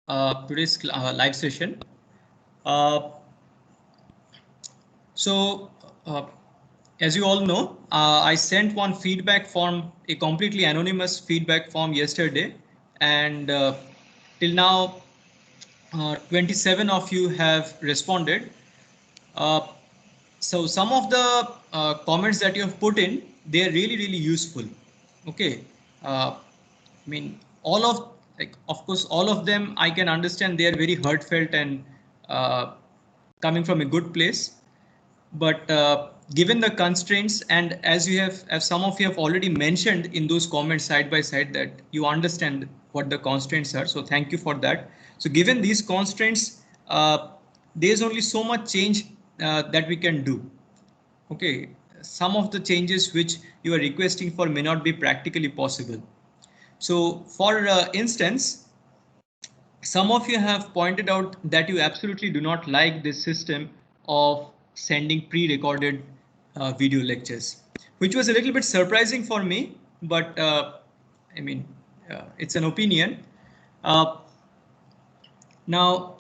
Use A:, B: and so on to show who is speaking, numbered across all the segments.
A: today's live session. Uh, so, uh, as you all know, I sent one feedback form, a completely anonymous feedback form yesterday, and till now, 27 of you have responded. Uh, so some of the comments that you have put in, they are really useful. Okay, I mean all of of course all of them I can understand, they are very heartfelt and uh, coming from a good place. But given the constraints, and as some of you have already mentioned in those comments side by side, that you understand what the constraints are, so thank you for that. So given these constraints, there's only so much change that we can do. Okay, some of the changes which you are requesting for may not be practically possible. So for instance, some of you have pointed out that you absolutely do not like this system of sending pre-recorded video lectures, which was a little bit surprising for me, but I mean, it's an opinion. Uh, Now,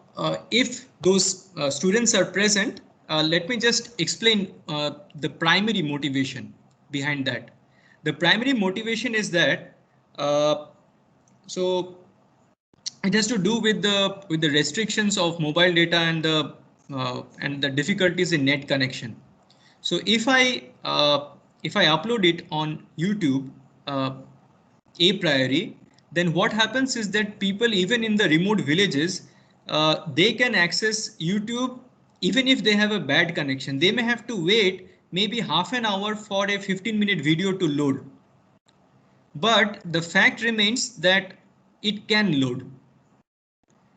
A: if those students are present, let me just explain the primary motivation behind that. The primary motivation is that so it has to do with the restrictions of mobile data and the difficulties in net connection. So if I upload it on YouTube uh, a priori, then what happens is that people even in the remote villages, they can access YouTube even if they have a bad connection. They may have to wait maybe half an hour for a 15-minute video to load, but the fact remains that it can load.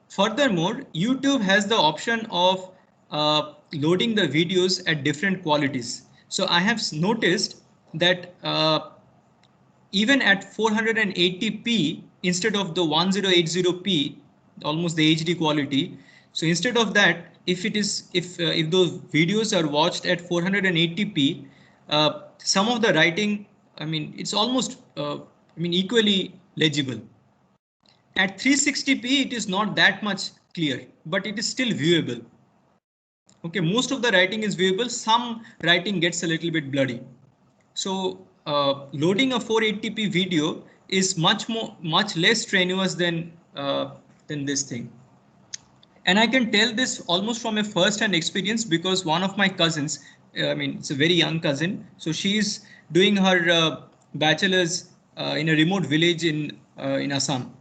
A: Furthermore, YouTube has the option of loading the videos at different qualities. So I have noticed that even at 480p instead of the 1080p, almost the HD quality. So instead of that, if those videos are watched at 480p, some of the writing, I mean, it's almost equally legible. At 360p, it is not that much clear, but it is still viewable. Okay, most of the writing is viewable. Some writing gets a little bit bloody. So loading a 480p video is much less strenuous than this thing. And I can tell this almost from a first-hand experience, because one of my cousins, I mean, it's a very young cousin, so she's doing her bachelor's in a remote village in Assam.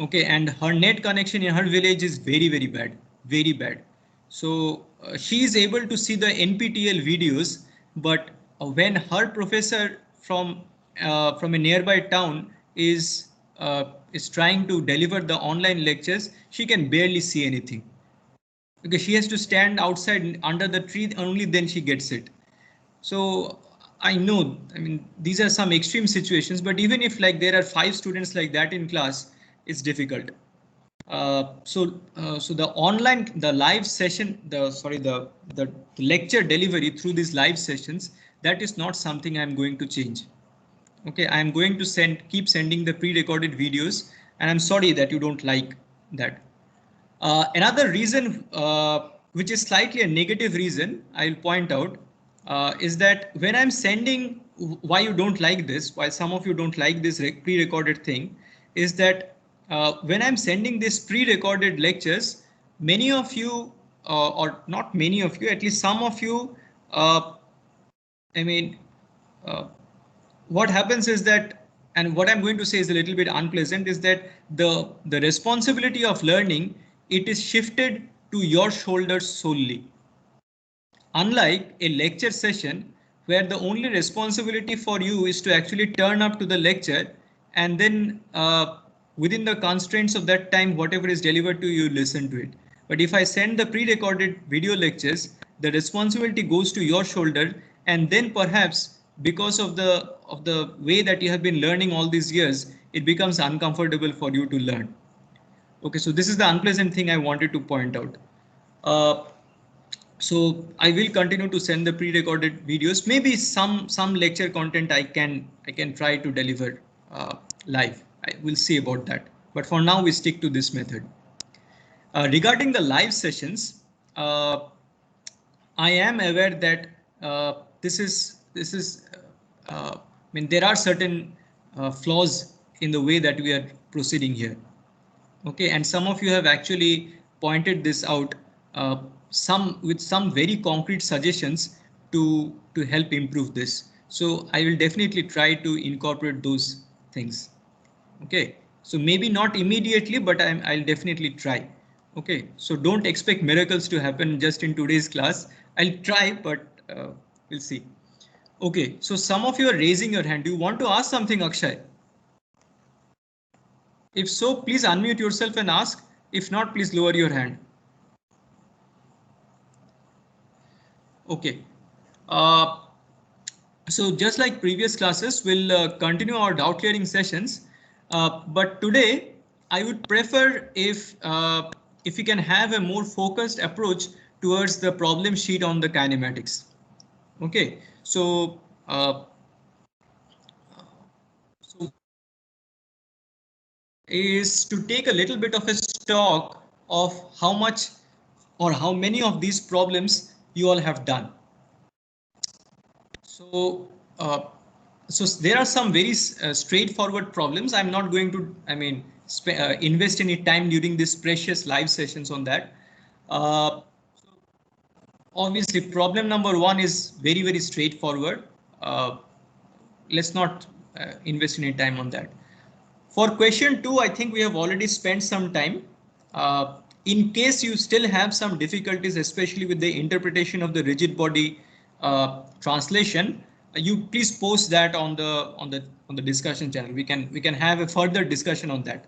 A: Okay, and her net connection in her village is very bad, very bad. So she is able to see the NPTEL videos, but when her professor from a nearby town is trying to deliver the online lectures, she can barely see anything because she has to stand outside under the tree, only then she gets it. So I know, I mean, these are some extreme situations, but even if like there are 5 students like that in class, it's difficult. So the the live session, the lecture delivery through these live sessions, that is not something I'm going to change. Okay, I'm going to keep sending the pre-recorded videos, and I'm sorry that you don't like that. Another reason, which is slightly a negative reason, I'll point out, is that when I'm sending, why you don't like this, why some of you don't like this pre-recorded thing, is that when I'm sending this pre-recorded lectures, many of you, or not many of you, at least some of you, I mean, uh, what happens is that, and what I'm going to say is a little bit unpleasant, is that the responsibility of learning, it is shifted to your shoulders solely. Unlike a lecture session where the only responsibility for you is to actually turn up to the lecture, and then within the constraints of that time, whatever is delivered to you, listen to it. But if I send the pre-recorded video lectures, the responsibility goes to your shoulder, and then perhaps because of the way that you have been learning all these years, it becomes uncomfortable for you to learn. Okay, so this is the unpleasant thing I wanted to point out. Uh, so I will continue to send the pre-recorded videos. Maybe some lecture content I can try to deliver live. I will see about that. But for now, we stick to this method. Regarding the live sessions, I am aware that I mean, there are certain flaws in the way that we are proceeding here. Okay, and some of you have actually pointed this out, some with some very concrete suggestions to help improve this. So I will definitely try to incorporate those things. Okay, so maybe not immediately, but I'll definitely try. Okay, so don't expect miracles to happen just in today's class. I'll try, but we'll see. Okay, so some of you are raising your hand. Do you want to ask something, Akshay? If so, please unmute yourself and ask. If not, please lower your hand. Okay. Uh, so just like previous classes, we'll continue our doubt clearing sessions. But today, I would prefer if we can have a more focused approach towards the problem sheet on the kinematics. Okay. So is to take a little bit of a stock of how much or how many of these problems you all have done. So, so there are some very straightforward problems. I'm not going to, invest any time during this precious live sessions on that. So obviously, problem number one is very, very straightforward. Let's not invest any time on that. For question 2, I think we have already spent some time. In case you still have some difficulties, especially with the interpretation of the rigid body translation, you please post that on the discussion channel. We can have a further discussion on that.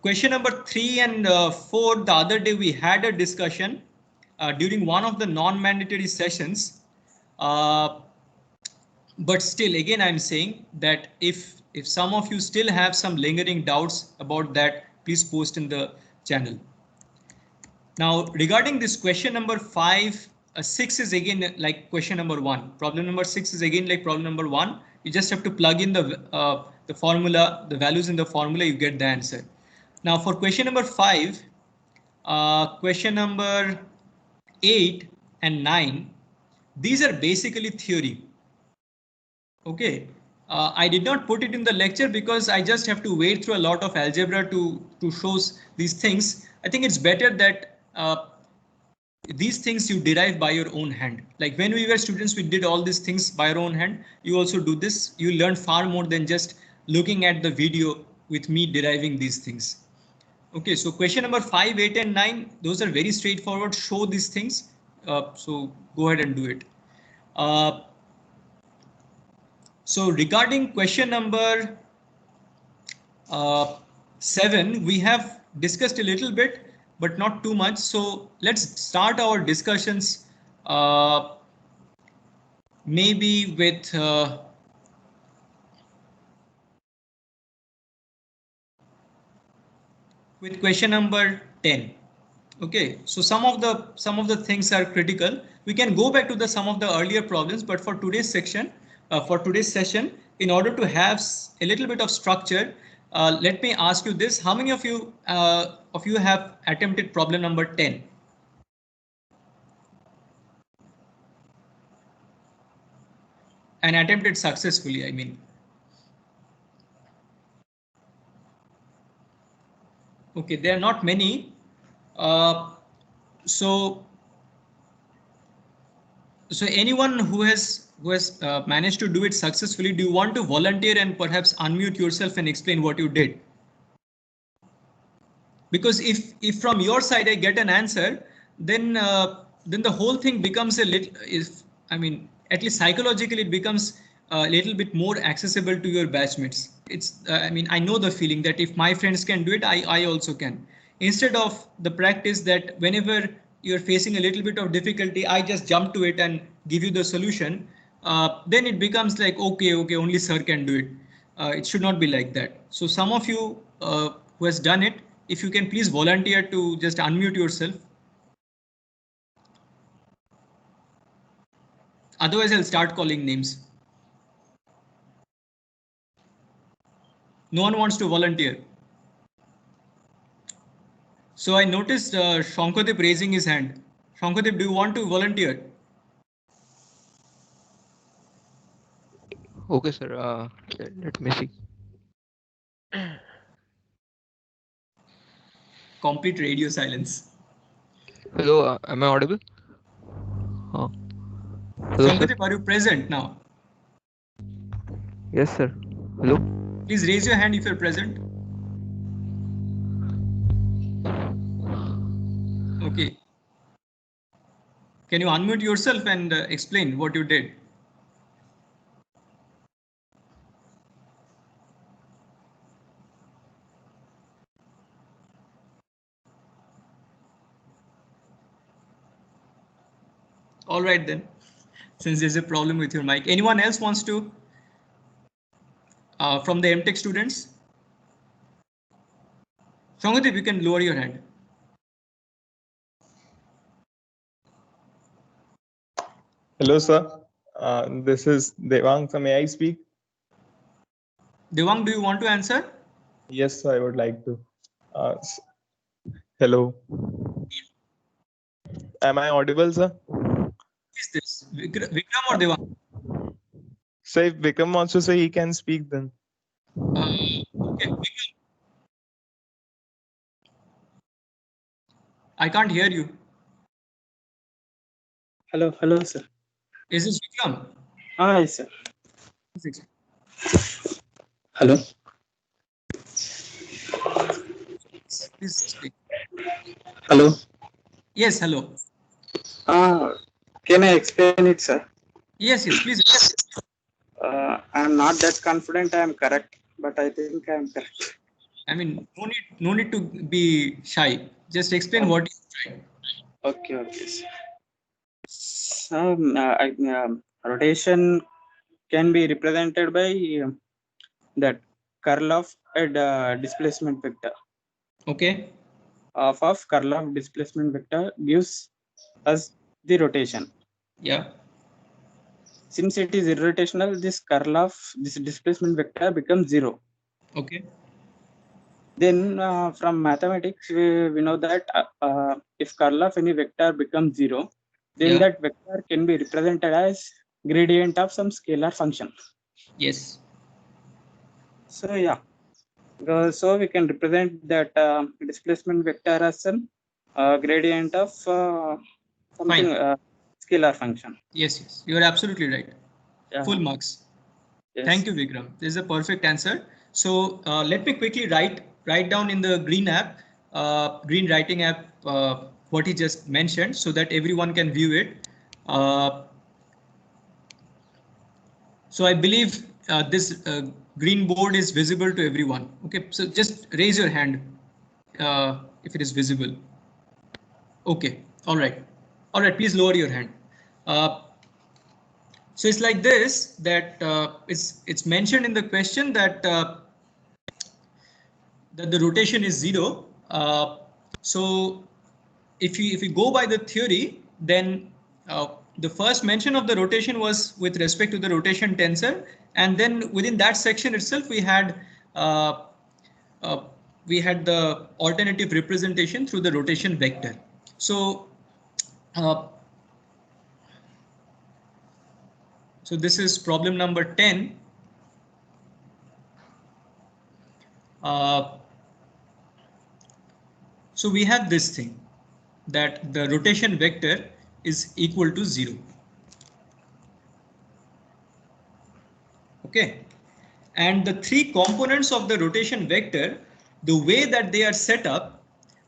A: Question number 3 and 4. The other day we had a discussion during one of the non-mandatory sessions. But still, again, I'm saying that if some of you still have some lingering doubts about that, please post in the channel. Now, regarding this question number 5, 6 is again like question number 1. Problem number 6 is again like problem number 1. You just have to plug in the formula, the values in the formula, you get the answer. Now, for question number 5, question number 8 and 9, these are basically theory. Okay, I did not put it in the lecture because I just have to wade through a lot of algebra to show these things. I think it's better that these things you derive by your own hand. Like when we were students, we did all these things by our own hand. You also do this. You learn far more than just looking at the video with me deriving these things. Okay, so question number 5, 8 and 9, those are very straightforward. Show these things. So go ahead and do it. So regarding question number 7, we have discussed a little bit, but not too much. So let's start our discussions maybe with question number 10. Okay, so some of the things are critical. We can go back to the some of the earlier problems, but for today's section, for today's session, in order to have a little bit of structure, let me ask you this: how many of you have attempted problem number 10? And attempted successfully, I mean. Okay, there are not many. So anyone who has managed to do it successfully, do you want to volunteer and perhaps unmute yourself and explain what you did? Because if from your side I get an answer, then the whole thing becomes a little, at least psychologically it becomes a little bit more accessible to your batchmates. It's I know the feeling that if my friends can do it, I also can. Instead of the practice that whenever you're facing a little bit of difficulty, I just jump to it and give you the solution. Then it becomes like, okay, only sir can do it. It should not be like that. So some of you who has done it, if you can please volunteer to just unmute yourself. Otherwise, I'll start calling names. No one wants to volunteer. So I noticed Shankodip raising his hand. Shankodip, do you want to volunteer?
B: Okay, sir. Let me see.
A: Complete radio silence.
B: Hello, am I audible? Hello, sir.
A: Shankodip, are you present now?
B: Yes, sir. Hello.
A: Please raise your hand if you're present. Okay. Can you unmute yourself and explain what you did? All right then, since there's a problem with your mic. Anyone else wants to? From the MTech students? Shangodip, you can lower your hand.
C: Hello, sir. This is Devang. So may I speak?
A: Devang, do you want to answer?
C: Yes, sir, I would like to. Hello. Am I audible, sir?
A: Who is this? Vikram or Devang?
C: So if Vikram wants to say, he can speak then.
A: Okay, Vikram. I can't hear you.
D: Hello, sir.
A: Is this Vikram?
D: Yes, sir. Hello.
A: Please speak.
D: Hello.
A: Yes, hello.
D: Can I explain it, sir?
A: Yes, please.
D: I'm not that confident I am correct, but I think I am correct.
A: I mean, no need to be shy. Just explain what you tried.
D: Okay, sir. So, rotation can be represented by that curl of a displacement vector.
A: Okay.
D: Of curl of displacement vector gives us the rotation.
A: Yeah.
D: Since it is irrotational, this curl of this displacement vector becomes 0.
A: Okay.
D: Then from mathematics, we know that if curl of any vector becomes 0, then that vector can be represented as gradient of some scalar function.
A: Yes.
D: So yeah, so we can represent that displacement vector as some gradient of something scalar function.
A: Yes, you are absolutely right.
D: Yeah.
A: Full marks.
D: Yes.
A: Thank you, Vikram. This is a perfect answer. So let me quickly write down in the Green app, Green Writing app, what he just mentioned, so that everyone can view it. So I believe this green board is visible to everyone. Okay, so just raise your hand if it is visible. Okay, all right. Please lower your hand. So it's like this, that it's mentioned in the question that that the rotation is 0. So if you go by the theory, then the first mention of the rotation was with respect to the rotation tensor, and then within that section itself uh, we had the alternative representation through the rotation vector. So so this is problem number 10. So we have this thing, that the rotation vector is equal to 0. Okay. And the three components of the rotation vector, the way that they are set up,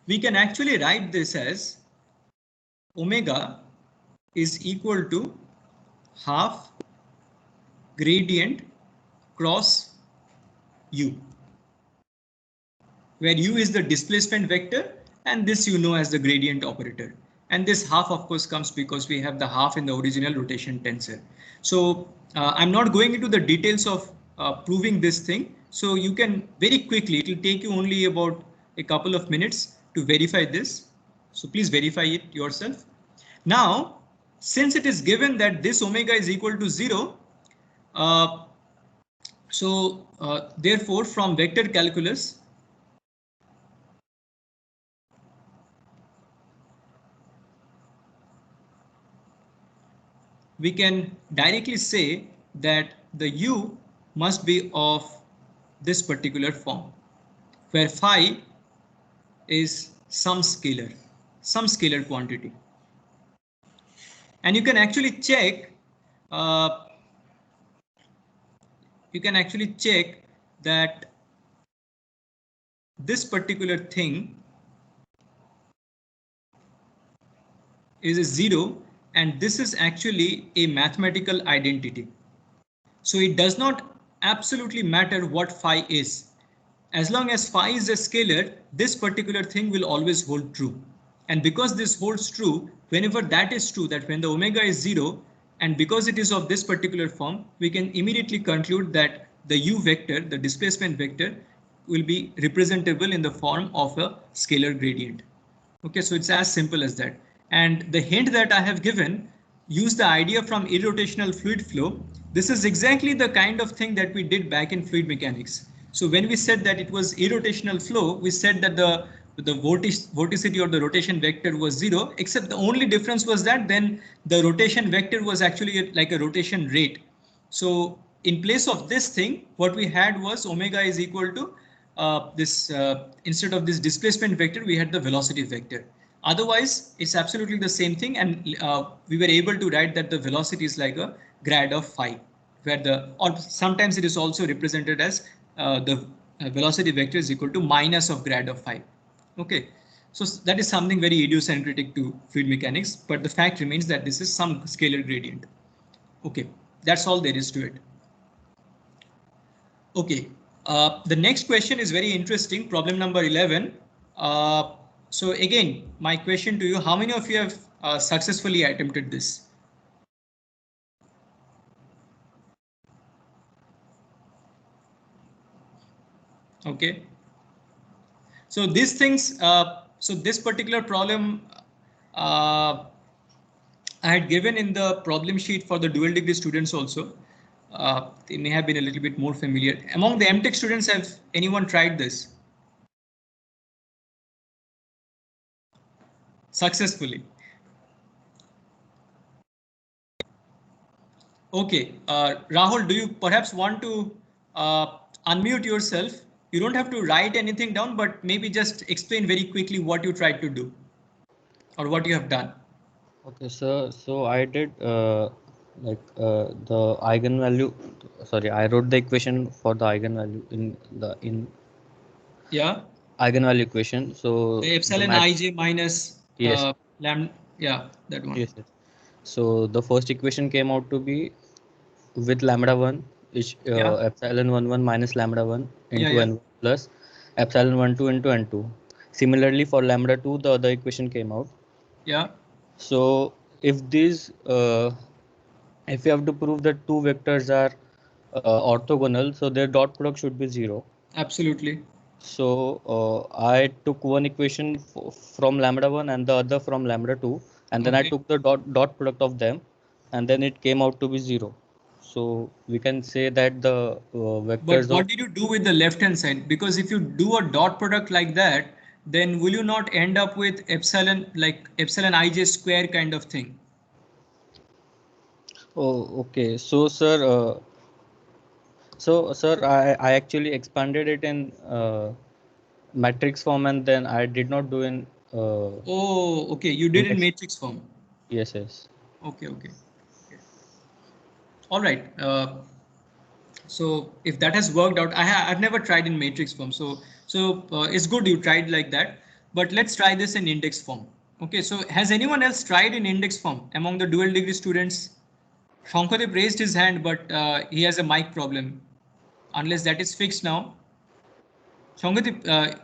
A: we can actually write this as omega is equal to half gradient cross u, where u is the displacement vector and this you know as the gradient operator. And this half of course comes because we have the half in the original rotation tensor. So I'm not going into the details of proving this thing. So you can very quickly, it will take you only about a couple of minutes to verify this. So please verify it yourself. Now, since it is given that this omega is equal to 0, therefore from vector calculus, we can directly say that the U must be of this particular form, where phi is some scalar quantity. And you can actually check that this particular thing is a 0, and this is actually a mathematical identity. So it does not absolutely matter what phi is. As long as phi is a scalar, this particular thing will always hold true. And because this holds true, whenever that is true, that when the omega is 0, and because it is of this particular form, we can immediately conclude that the u vector, the displacement vector, will be representable in the form of a scalar gradient. Okay, so it's as simple as that. And the hint that I have given, use the idea from irrotational fluid flow. This is exactly the kind of thing that we did back in fluid mechanics. So when we said that it was irrotational flow, we said that the vorticity or the rotation vector was 0, except the only difference was that then the rotation vector was actually like a rotation rate. So in place of this thing, what we had was omega is equal to instead of this displacement vector, we had the velocity vector. Otherwise, it's absolutely the same thing, and we were able to write that the velocity is like a grad of phi, where or sometimes it is also represented as the velocity vector is equal to minus of grad of phi. Okay, so that is something very idiosyncratic to fluid mechanics, but the fact remains that this is some scalar gradient. Okay, that's all there is to it. Okay, the next question is very interesting, problem number 11. So again, my question to you, how many of you have successfully attempted this? Okay. So these things, so this particular problem I had given in the problem sheet for the dual degree students also. They may have been a little bit more familiar. Among the MTech students, have anyone tried this successfully? Okay, Rahul, do you perhaps want to unmute yourself? You don't have to write anything down, but maybe just explain very quickly what you tried to do or what you have done.
E: Okay, so I did the eigenvalue. Sorry, I wrote the equation for the eigenvalue in
A: Yeah.
E: eigenvalue equation. So
A: The epsilon ij minus
E: yes,
A: lambda. Yeah, that one.
E: yes. So the first equation came out to be with lambda 1, which
A: Yeah.
E: epsilon 1 minus lambda 1
A: Yeah,
E: into
A: yeah.
E: n1 plus epsilon 1 2 into n2. Similarly, for lambda 2, the other equation came out.
A: Yeah.
E: So if if you have to prove that two vectors are orthogonal, so their dot product should be 0.
A: Absolutely.
E: So I took one equation from lambda 1 and the other from lambda 2, and then I
A: Okay.
E: took the dot product of them, and then it came out to be 0. So we can say that the
A: But
E: vectors
A: what
E: of
A: did you do with the left hand side? Because if you do a dot product like that, then will you not end up with epsilon, like epsilon ij square kind of thing?
E: oh, okay. So sir, I actually expanded it in matrix form, and then I did not do in
A: Oh, okay. You did in
E: index.
A: matrix form.
E: Yes.
A: Okay. All right. So if that has worked out, I've never tried in matrix form. So it's good you tried like that. But let's try this in index form. Okay. So has anyone else tried in index form among the dual degree students? Shankadev raised his hand, but he has a mic problem. Unless that is fixed now. Shankadev,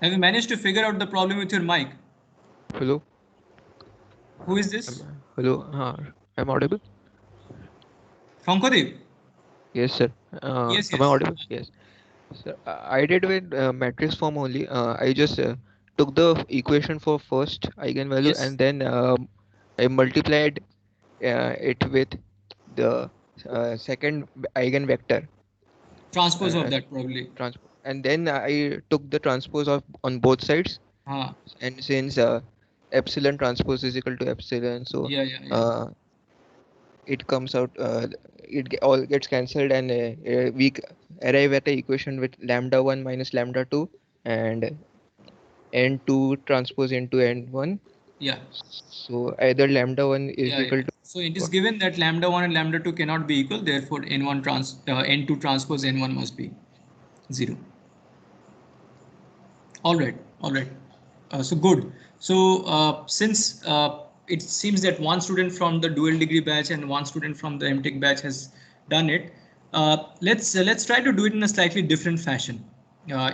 A: have you managed to figure out the problem with your mic?
B: Hello.
A: Who is this?
B: Hello. I'm audible.
A: Shankadev?
B: Yes, sir.
A: Yes,
B: Am I
A: yes.
B: audible? Yes. Sir, I did with matrix form only. I just took the equation for first eigenvalue
A: Yes.
B: and then I multiplied it with the second eigenvector
A: Transpose of
B: uh,
A: that probably.
B: transpose, and then I took the transpose of on both sides. And since epsilon transpose is equal to epsilon, so
A: Yeah.
B: uh, it comes out, all gets cancelled, and arrive at an equation with lambda 1 minus lambda 2 and n2 transpose into n1.
A: Yeah.
B: So either lambda 1 is
A: Yeah,
B: equal
A: yeah.
B: to.
A: So it is given that lambda 1 and lambda 2 cannot be equal, therefore n2 transpose n1 must be 0. All right, all right. So good. So since it seems that one student from the dual degree batch and one student from the MTech batch has done it, let's try to do it in a slightly different fashion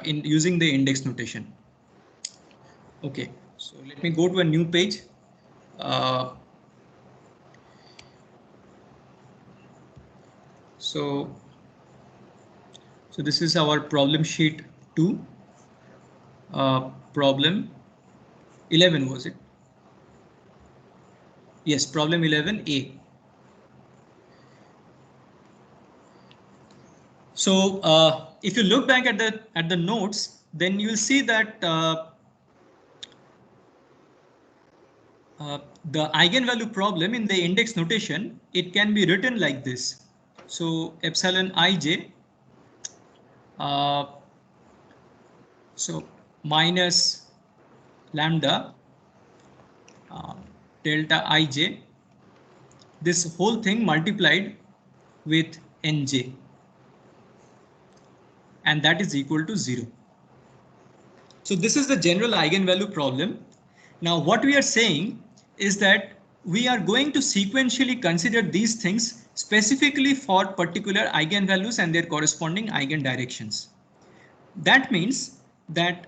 A: in using the index notation. Okay, so let me go to a new page. Uh, so this is our problem sheet 2. Problem 11, was it? Yes, problem 11A. So if you look back at the notes, then you will see that the eigenvalue problem in the index notation, it can be written like this. So epsilon ij, so minus lambda delta ij, this whole thing multiplied with nj, and that is equal to 0. So this is the general eigenvalue problem. Now what we are saying is that we are going to sequentially consider these things specifically for particular eigenvalues and their corresponding eigendirections. That means that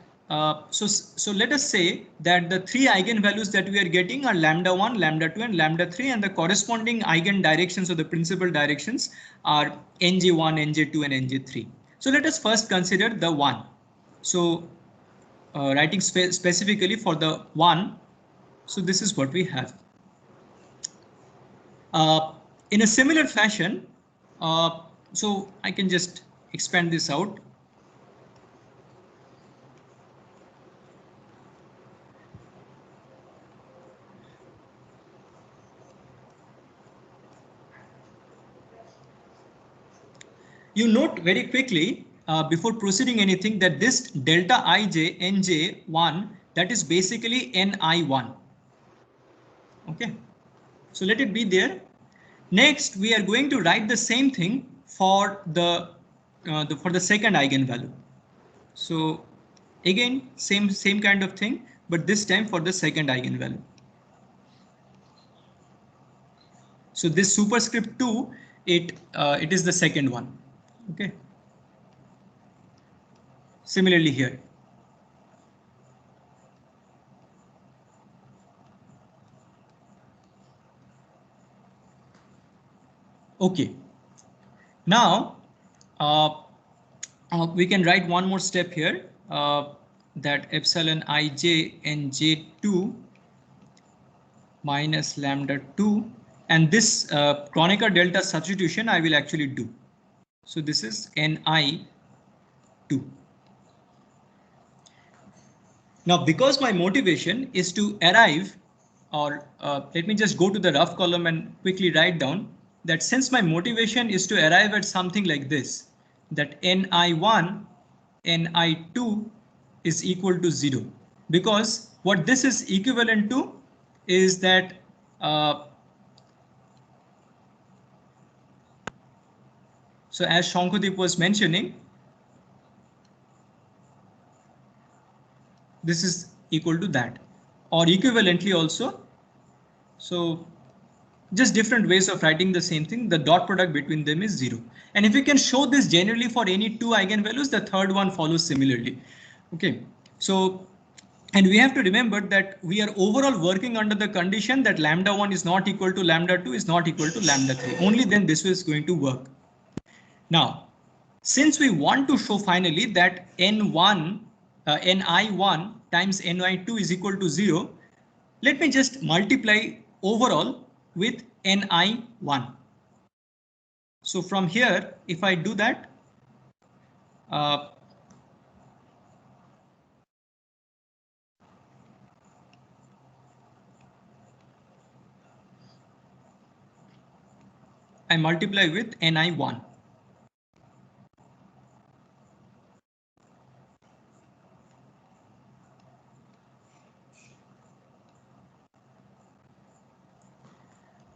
A: so let us say that the three eigenvalues that we are getting are lambda 1, lambda 2 and lambda 3, and the corresponding eigendirections or the principal directions are nj1, nj2 and nj3. So let us first consider the 1. So writing specifically for the 1, so this is what we have. In a similar fashion, so I can just expand this out. You note very quickly before proceeding anything that this delta ij nj1, that is basically ni1. Okay, so let it be there. Next we are going to write the same thing for the second eigenvalue. So again same kind of thing, but this time for the second eigenvalue. So this superscript 2, it is the second one. Okay, similarly here. Okay, now we can write one more step here, that epsilon ij nj2 minus lambda 2, and this Kronecker delta substitution I will actually do. So this is ni2. Now because my motivation is to arrive, or let me just go to the rough column and quickly write down that since my motivation is to arrive at something like this, that ni1 ni2 is equal to 0, because what this is equivalent to is that so as Shankadeep was mentioning, this is equal to that, or equivalently also. So just different ways of writing the same thing. The dot product between them is 0. And if we can show this generally for any two eigenvalues, the third one follows similarly. Okay, so and we have to remember that we are overall working under the condition that lambda 1 is not equal to lambda 2 is not equal to lambda 3. Only then this is going to work. Now, since we want to show finally that ni1 times ni2 is equal to 0, let me just multiply overall with ni1. So from here, if I do that, I multiply with ni1.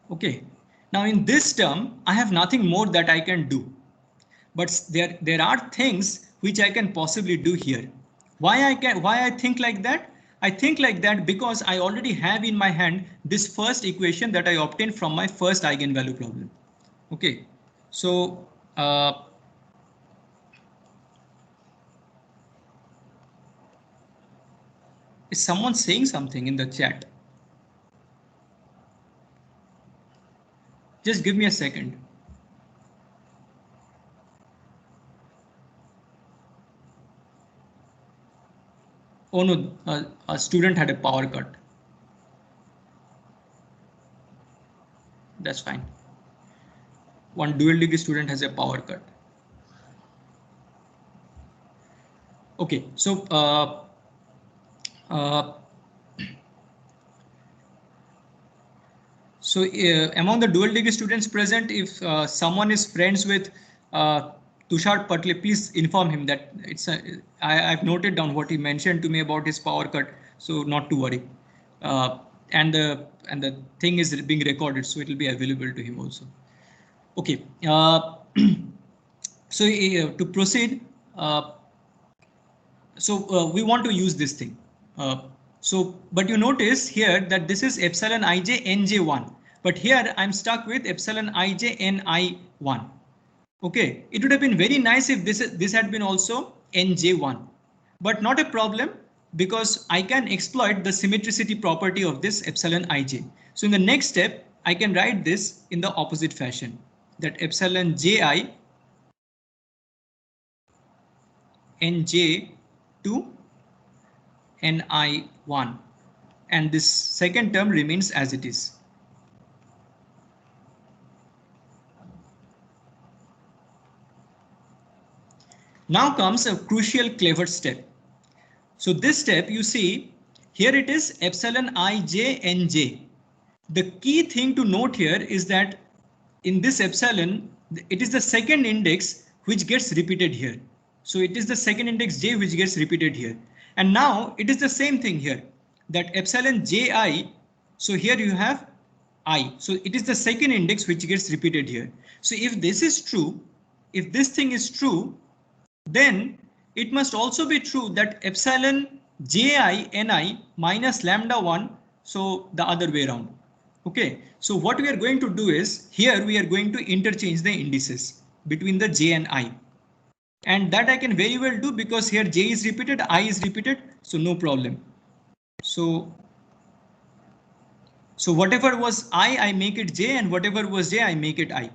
A: Okay, now in this term, I have nothing more that I can do. But there are things which I can possibly do here. Why I think like that? I think like that because I already have in my hand this first equation that I obtained from my first eigenvalue problem. Okay, so is someone saying something in the chat? Just give me a second. Oh no, a student had a power cut. That's fine. One dual degree student has a power cut. Okay, so among the dual degree students present, if someone is friends with Tushar Patle, please inform him that I've noted down what he mentioned to me about his power cut, so not to worry. And the thing is being recorded, so it will be available to him also. Okay, so to proceed, we want to use this thing. But you notice here that this is epsilon ij nj1, but here I'm stuck with epsilon ij ni1. Okay, it would have been very nice if this had been also nj1, but not a problem because I can exploit the symmetricity property of this epsilon ij. So in the next step, I can write this in the opposite fashion, that epsilon ji nj2 ni1, and this second term remains as it is. Now comes a crucial clever step. So this step, you see, here it is epsilon ij nj. The key thing to note here is that in this epsilon, it is the second index which gets repeated here. So it is the second index j which gets repeated here. And now it is the same thing here, that epsilon ji, so here you have I. So it is the second index which gets repeated here. So if this is true, if this thing is true, then it must also be true that epsilon ji ni minus lambda 1, so the other way around. Okay, so what we are going to do is, here we are going to interchange the indices between the j and I. And that I can very well do because here j is repeated, I is repeated, so no problem. So whatever was I make it j, and whatever was j, I make it I.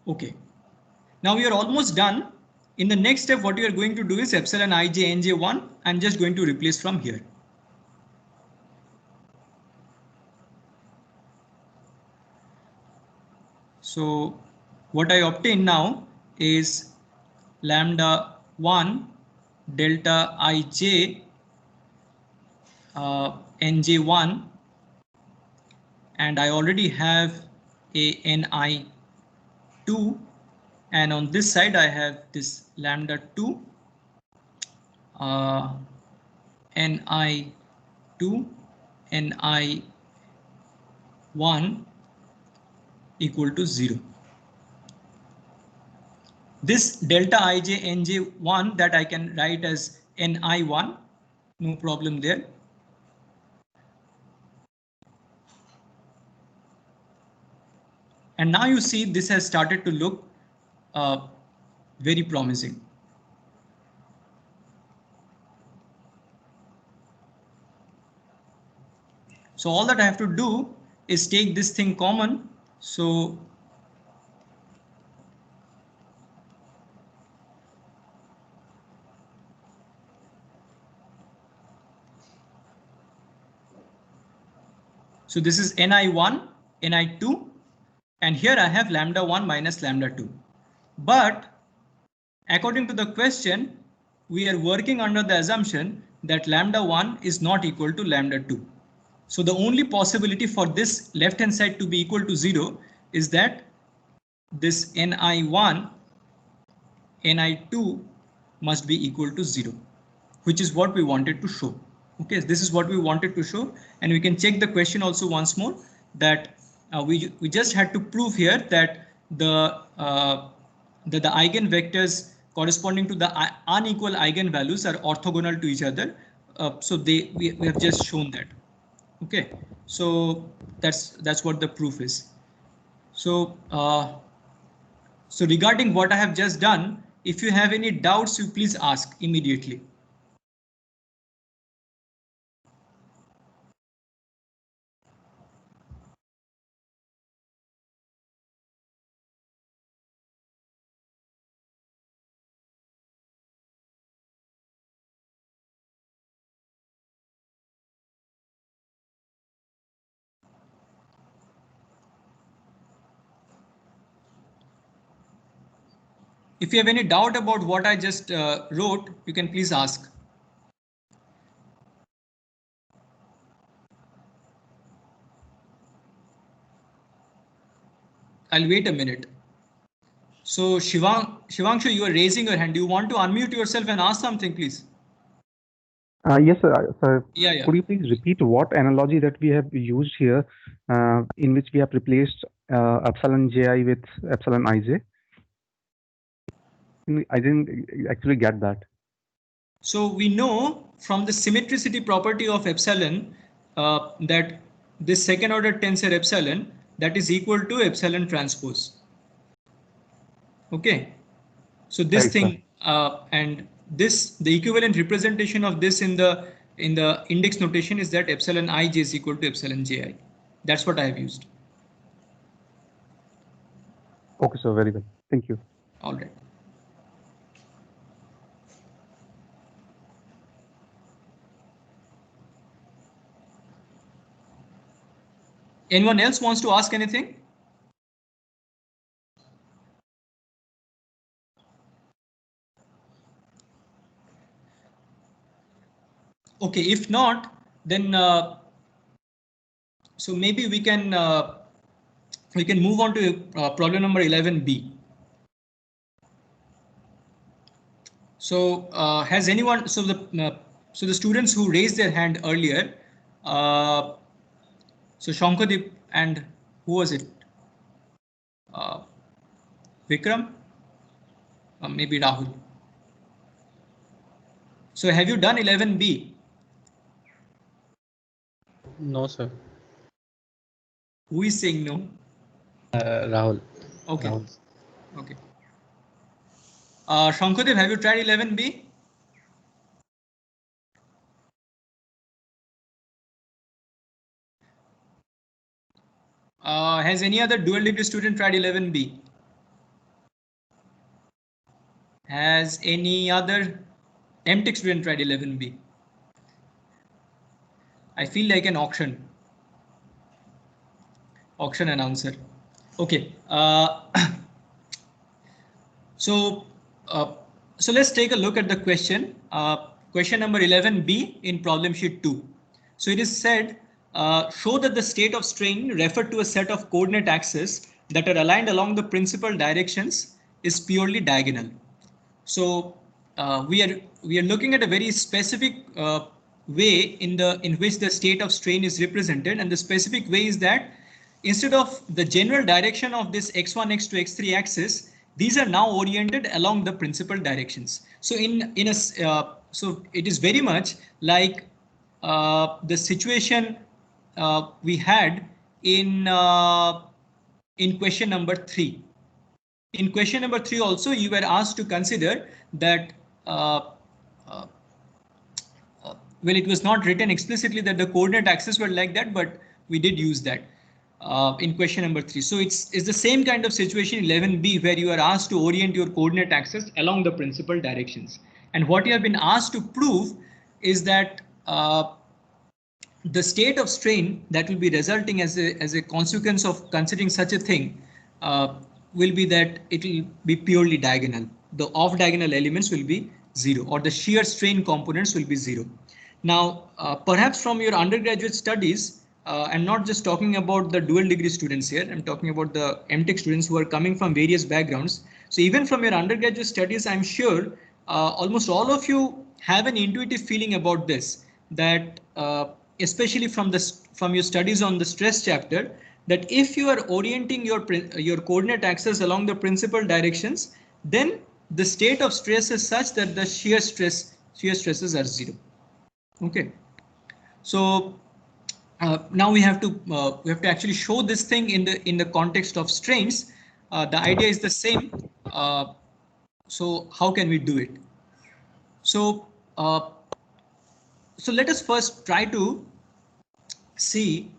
A: Okay, now we are almost done. In the next step, what we are going to do is epsilon ij nj1. I'm just going to replace from here. So what I obtain now is lambda 1 delta ij nj1, and I already have a ni2, and on this side I have this lambda 2 ni2 ni1 equal to 0. This delta ij nj1 that I can write as ni1, no problem there. And now you see this has started to look very promising. So all that I have to do is take this thing common. So this is ni1, ni2, And here I have lambda 1 minus lambda 2. But according to the question, we are working under the assumption that lambda 1 is not equal to lambda 2. So the only possibility for this left hand side to be equal to 0 is that this ni1, ni2 must be equal to 0, which is what we wanted to show. Okay, this is what we wanted to show, and we can check the question also once more, that we just had to prove here that the eigenvectors corresponding to the unequal eigenvalues are orthogonal to each other. So we have just shown that. Okay, so that's what the proof is. So so regarding what I have just done, if you have any doubts, you please ask immediately. If you have any doubt about what I just wrote, you can please ask. I'll wait a minute. So Shivangshu, you are raising your hand. Do you want to unmute yourself and ask something, please?
F: Yes, sir.
A: Yeah.
F: Could you please repeat what analogy that we have used here, in which we have replaced epsilon ji with epsilon ij? I didn't actually get that.
A: So we know from the symmetricity property of epsilon that this second order tensor epsilon, that is equal to epsilon transpose. Okay, so this
F: Right,
A: thing and this, the equivalent representation of this in the index notation is that epsilon ij is equal to epsilon ji. That's what I have used.
F: Okay, so very well. Thank you.
A: All right. Anyone else wants to ask anything? Okay, if not, then so maybe we can move on to problem number 11b. So has anyone, so the students who raised their hand earlier, so Shankadeep and who was it? Vikram? Maybe Rahul. So have you done 11b?
E: No, sir.
A: Who is saying no?
E: Rahul.
A: Okay.
E: Rahul.
A: Okay. Shankadeep, have you tried 11b? Has any other dual degree student tried 11b? Has any other MTech student tried 11b? I feel like an auction announcer. Okay. So let's take a look at the question. Question number 11b in problem sheet 2. So it is said, show that the state of strain referred to a set of coordinate axes that are aligned along the principal directions is purely diagonal. So we are looking at a very specific way in which the state of strain is represented, and the specific way is that instead of the general direction of this x1, x2, x3 axis, these are now oriented along the principal directions. So so it is very much like the situation we had in question number 3. In question number 3 also, you were asked to consider that well, it was not written explicitly that the coordinate axes were like that, but we did use that in question number 3. So it's the same kind of situation 11b, where you are asked to orient your coordinate axis along the principal directions. And what you have been asked to prove is that the state of strain that will be resulting as a consequence of considering such a thing will be that it will be purely diagonal. The off diagonal elements will be 0, or the shear strain components will be 0. Now, perhaps from your undergraduate studies, I'm not just talking about the dual degree students here, I'm talking about the MTech students who are coming from various backgrounds. So even from your undergraduate studies, I'm sure almost all of you have an intuitive feeling about this, that especially from your studies on the stress chapter, that if you are orienting your coordinate axis along the principal directions, then the state of stress is such that the shear stresses are 0. Okay, so now we have to actually show this thing in the context of strains. The idea is the same. So how can we do it? So so let us first try to see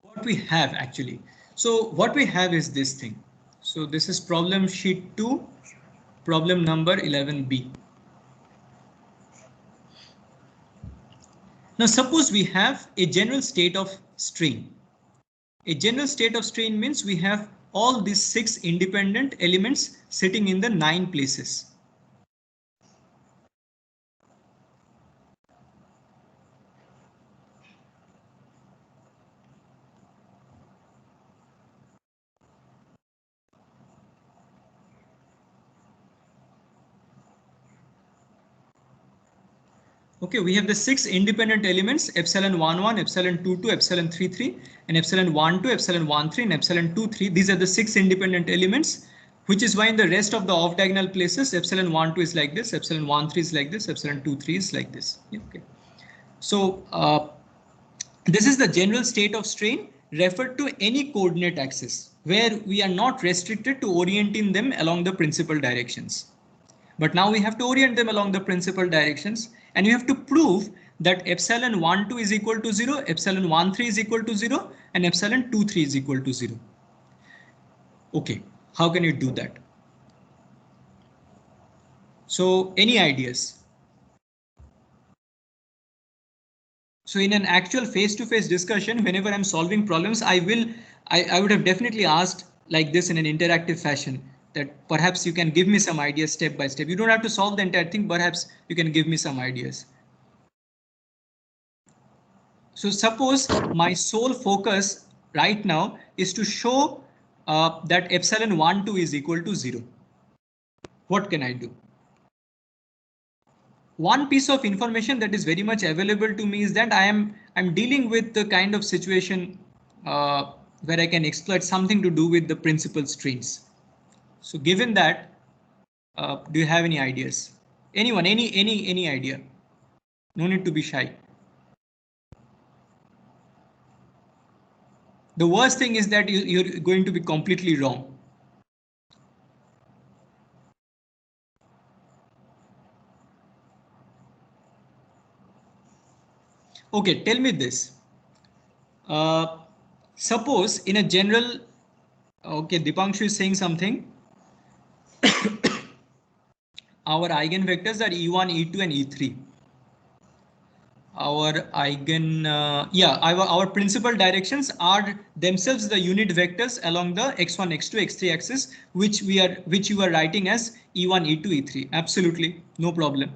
A: what we have actually. So what we have is this thing. So this is problem sheet 2, problem number 11B. Now suppose we have a general state of strain. A general state of strain means we have all these 6 independent elements sitting in the 9 places. Okay, we have the 6 independent elements: epsilon 11, epsilon 22, epsilon 33, and epsilon 12, epsilon 13, and epsilon 23. These are the 6 independent elements, which is why in the rest of the off diagonal places, epsilon 12 is like this, epsilon 13 is like this, epsilon 23 is like this. Okay. So this is the general state of strain referred to any coordinate axis where we are not restricted to orienting them along the principal directions. But now we have to orient them along the principal directions, and you have to prove that epsilon 12 is equal to 0, epsilon 13 is equal to 0, and epsilon 23 is equal to 0. Okay, how can you do that? So any ideas? So in an actual face-to-face discussion, whenever I'm solving problems, I would have definitely asked like this in an interactive fashion, that perhaps you can give me some ideas step by step. You don't have to solve the entire thing, perhaps you can give me some ideas. So suppose my sole focus right now is to show that epsilon 12 is equal to 0. What can I do? One piece of information that is very much available to me is that I'm dealing with the kind of situation where I can exploit something to do with the principal strains. So given that, do you have any ideas? Anyone, any idea? No need to be shy. The worst thing is that you're going to be completely wrong. Okay, tell me this. Suppose in a general, okay, Dipanshu is saying something. Our eigenvectors are E1, E2, and E3. Our our principal directions are themselves the unit vectors along the x1, x2, x3 axis, which you are writing as E1, E2, E3. Absolutely, no problem.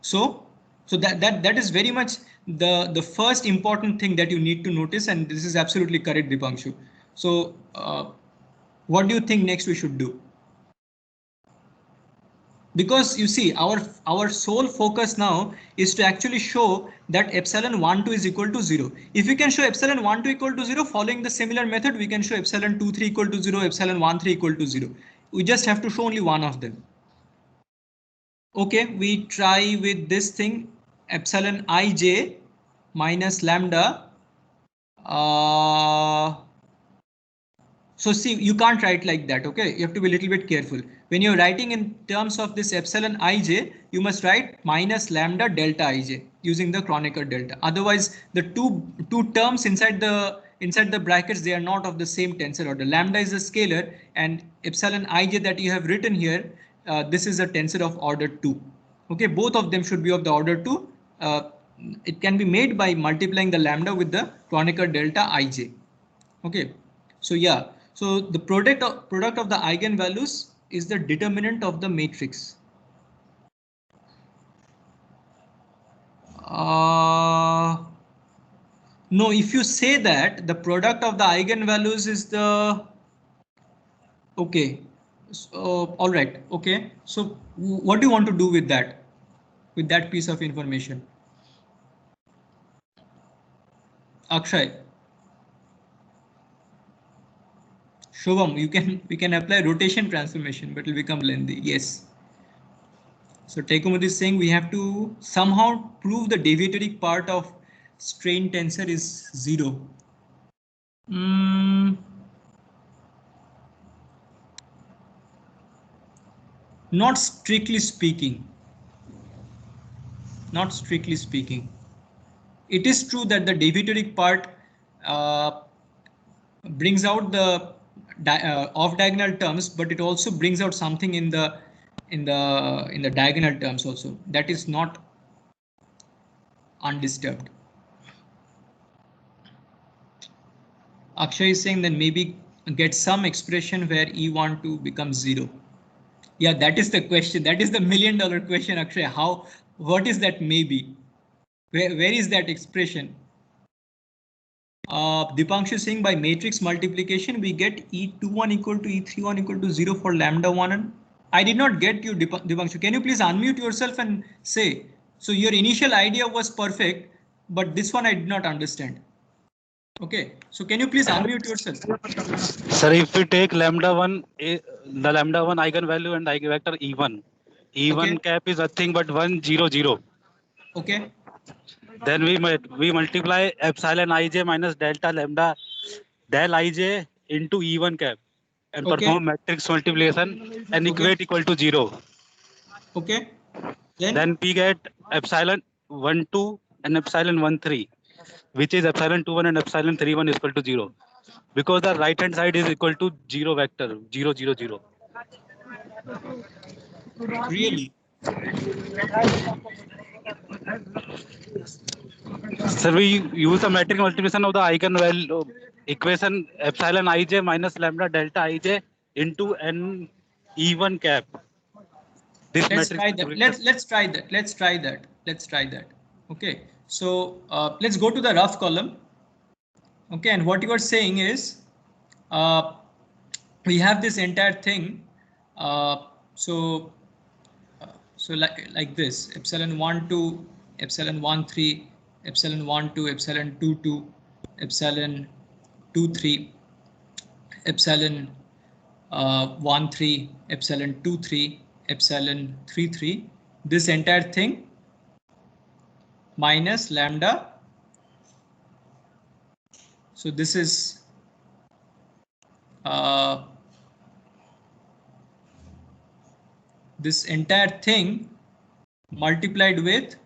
A: So that is very much the first important thing that you need to notice, and this is absolutely correct, Dipanshu. So what do you think next we should do? Because you see, our sole focus now is to actually show that epsilon 12 is equal to 0. If we can show epsilon 12 equal to 0, following the similar method, we can show epsilon 23 equal to 0, epsilon 13 equal to 0. We just have to show only one of them. Okay, we try with this thing, epsilon ij minus lambda. So see, you can't write like that, okay? You have to be a little bit careful. When you're writing in terms of this epsilon ij, you must write minus lambda delta ij using the Kronecker delta. Otherwise, the two terms inside the brackets, they are not of the same tensor order. Lambda is a scalar, and epsilon ij that you have written here, this is a tensor of order 2. Okay, both of them should be of the order 2. It can be made by multiplying the lambda with the Kronecker delta ij. Okay, so yeah. So the product of the eigenvalues is the determinant of the matrix. No, if you say that the product of the eigenvalues is the, okay, so, all right, okay, so what do you want to do with that piece of information? Akshay, Shubham, we can apply rotation transformation, but it will become lengthy. Yes. So Teikumud is saying we have to somehow prove the deviatoric part of strain tensor is 0. Not strictly speaking. Not strictly speaking. It is true that the deviatoric part brings out the off diagonal terms, but it also brings out something in the diagonal terms also. That is not undisturbed. Akshay is saying that maybe get some expression where E12 becomes 0. Yeah, that is the question. That is the $1 million question, Akshay. What is that maybe? Where is that expression? Dipanshu is saying by matrix multiplication, we get E21 equal to E31 equal to 0 for lambda 1. I did not get you, Dipanshu. Can you please unmute yourself and say? So your initial idea was perfect, but this one I did not understand. Okay, so can you please unmute yourself?
G: Sir, if we take lambda 1, the lambda 1 eigenvalue and eigenvector E1, E1
A: Okay.
G: cap is nothing but 1, 0, 0.
A: Okay.
G: Then we multiply epsilon ij minus delta lambda del ij into E1 cap and
A: Okay.
G: perform matrix multiplication and
A: Okay.
G: equate equal to 0.
A: Okay.
G: Then we get epsilon 1, 2 and epsilon 1, 3, which is epsilon 2, 1 and epsilon 3, 1 is equal to 0. Because the right hand side is equal to 0 vector, 0, 0, 0.
A: Really?
G: Sir, we use the matrix multiplication of the eigenvalue equation epsilon ij minus lambda delta ij into n E1 cap. This
A: Let's
G: matrix
A: try that. Let's try that. Okay. So let's go to the rough column. Okay, and what you are saying is we have this entire thing. So like this: epsilon 1 2, epsilon 1 3, epsilon 1 2, epsilon 2 2, epsilon 2 3, epsilon 1 3, epsilon 2 3, epsilon 3 3. This entire thing minus lambda. So this is this entire thing multiplied with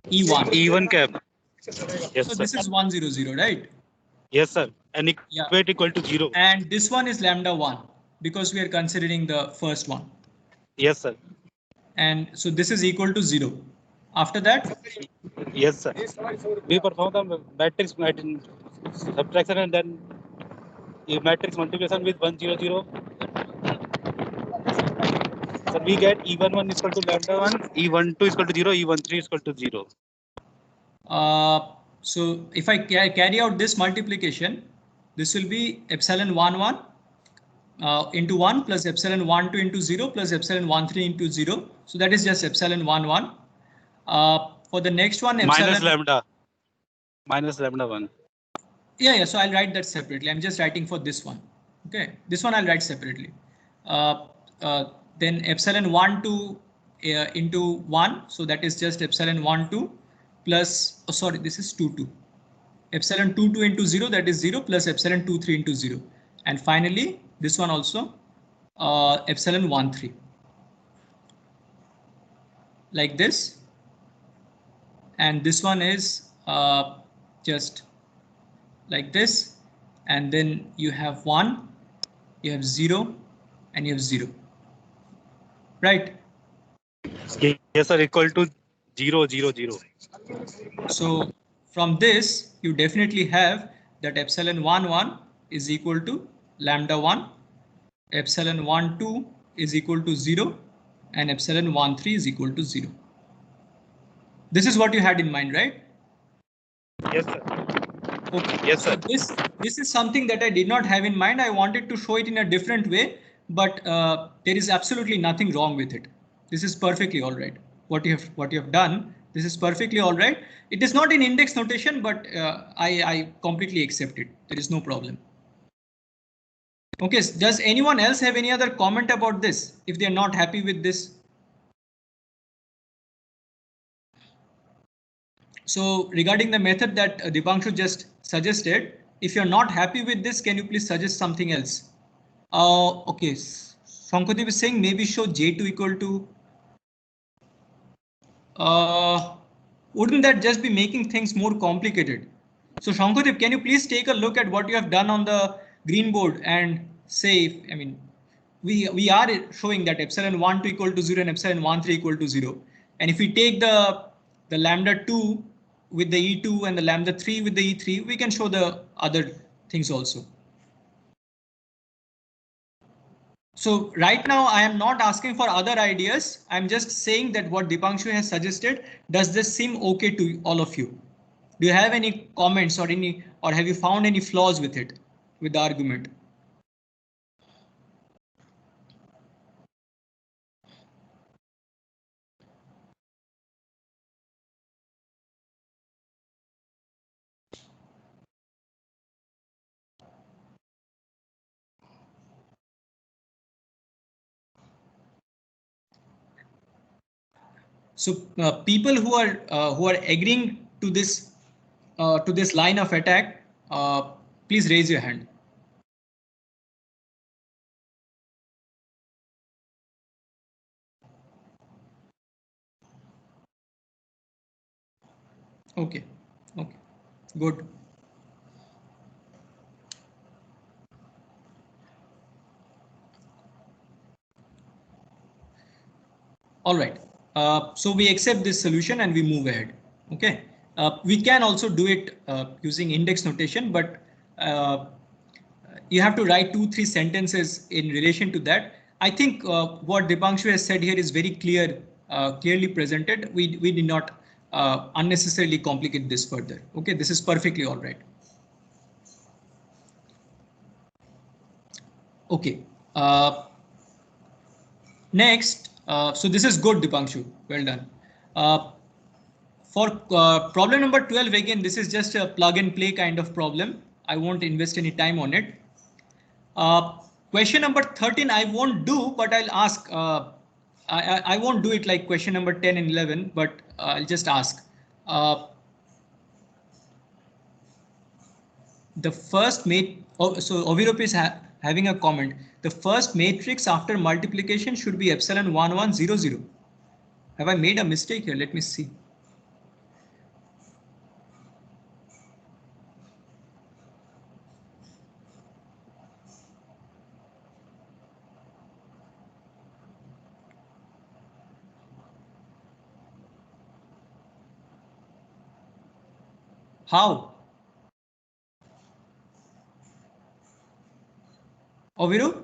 A: E1.
G: E1 cap. Yes,
A: So
G: sir.
A: this is 1 0 0, right?
G: Yes, sir. And equate equal to 0.
A: And this one is lambda 1 because we are considering the first one.
G: Yes, sir.
A: And so this is equal to 0. After that?
G: Yes, sir. We perform the matrix subtraction and then matrix multiplication with 1 0 0. So we get E11 is equal to lambda 1, E12 is equal to 0, E13 is equal to 0.
A: So if I carry out this multiplication, this will be epsilon 1 1 into 1 plus epsilon 1 2 into 0 plus epsilon 1 3 into 0. So that is just epsilon 1 1. For the next one, epsilon
G: minus lambda 1.
A: Yeah. So I'll write that separately. I'm just writing for this one. Okay, this one I'll write separately. Then epsilon 1 2 into 1. So that is just epsilon 1 2 plus. Oh, sorry, this is 2 2. Epsilon 2 2 into 0, that is 0 plus epsilon 2 3 into 0. And finally, this one also epsilon 1 3. Like this. And this one is just like this. And then you have 1, you have 0, and you have 0. Right?
G: Yes, sir, equal to 0 0 0.
A: So from this, you definitely have that epsilon 1 1 is equal to lambda 1, epsilon 1, 2 is equal to 0, and epsilon 1, 3 is equal to 0. This is what you had in mind, right?
G: Yes, sir.
A: Okay.
G: Yes,
A: So
G: sir.
A: this is something that I did not have in mind. I wanted to show it in a different way, but there is absolutely nothing wrong with it. This is perfectly all right. What you have done, this is perfectly all right. It is not in index notation, but I completely accept it. There is no problem. Okay. Does anyone else have any other comment about this? If they are not happy with this? So regarding the method that Dipanshu just suggested, if you're not happy with this, can you please suggest something else? Okay, Sankadeep is saying maybe show J2 equal to. Wouldn't that just be making things more complicated? So Sankadeep, can you please take a look at what you have done on the green board and say, if, I mean, we are showing that epsilon 1 2 equal to 0 and epsilon 1 3 equal to 0. And if we take the lambda 2 with the E2 and the lambda 3 with the E3, we can show the other things also. So right now I am not asking for other ideas. I'm just saying that what Dipanshu has suggested, does this seem okay to all of you? Do you have any comments or have you found any flaws with it, with the argument? So people who are agreeing to this line of attack, please raise your hand. Okay, okay, good. All right. So we accept this solution and we move ahead. Okay. We can also do it using index notation, but you have to write 2-3 sentences in relation to that. I think what Dipanshu has said here is very clear, clearly presented. We did not unnecessarily complicate this further. Okay, this is perfectly all right. Okay. Next, so this is good, Dipanshu. Well done. For problem number 12, again, this is just a plug and play kind of problem. I won't invest any time on it. Question number 13, I won't do, but I'll ask. I won't do it like question number 10 and 11, but I'll just ask. The first so Ovirup is having a comment. The first matrix after multiplication should be epsilon 1 1 0 0. Have I made a mistake here? Let me see. How? Oviru,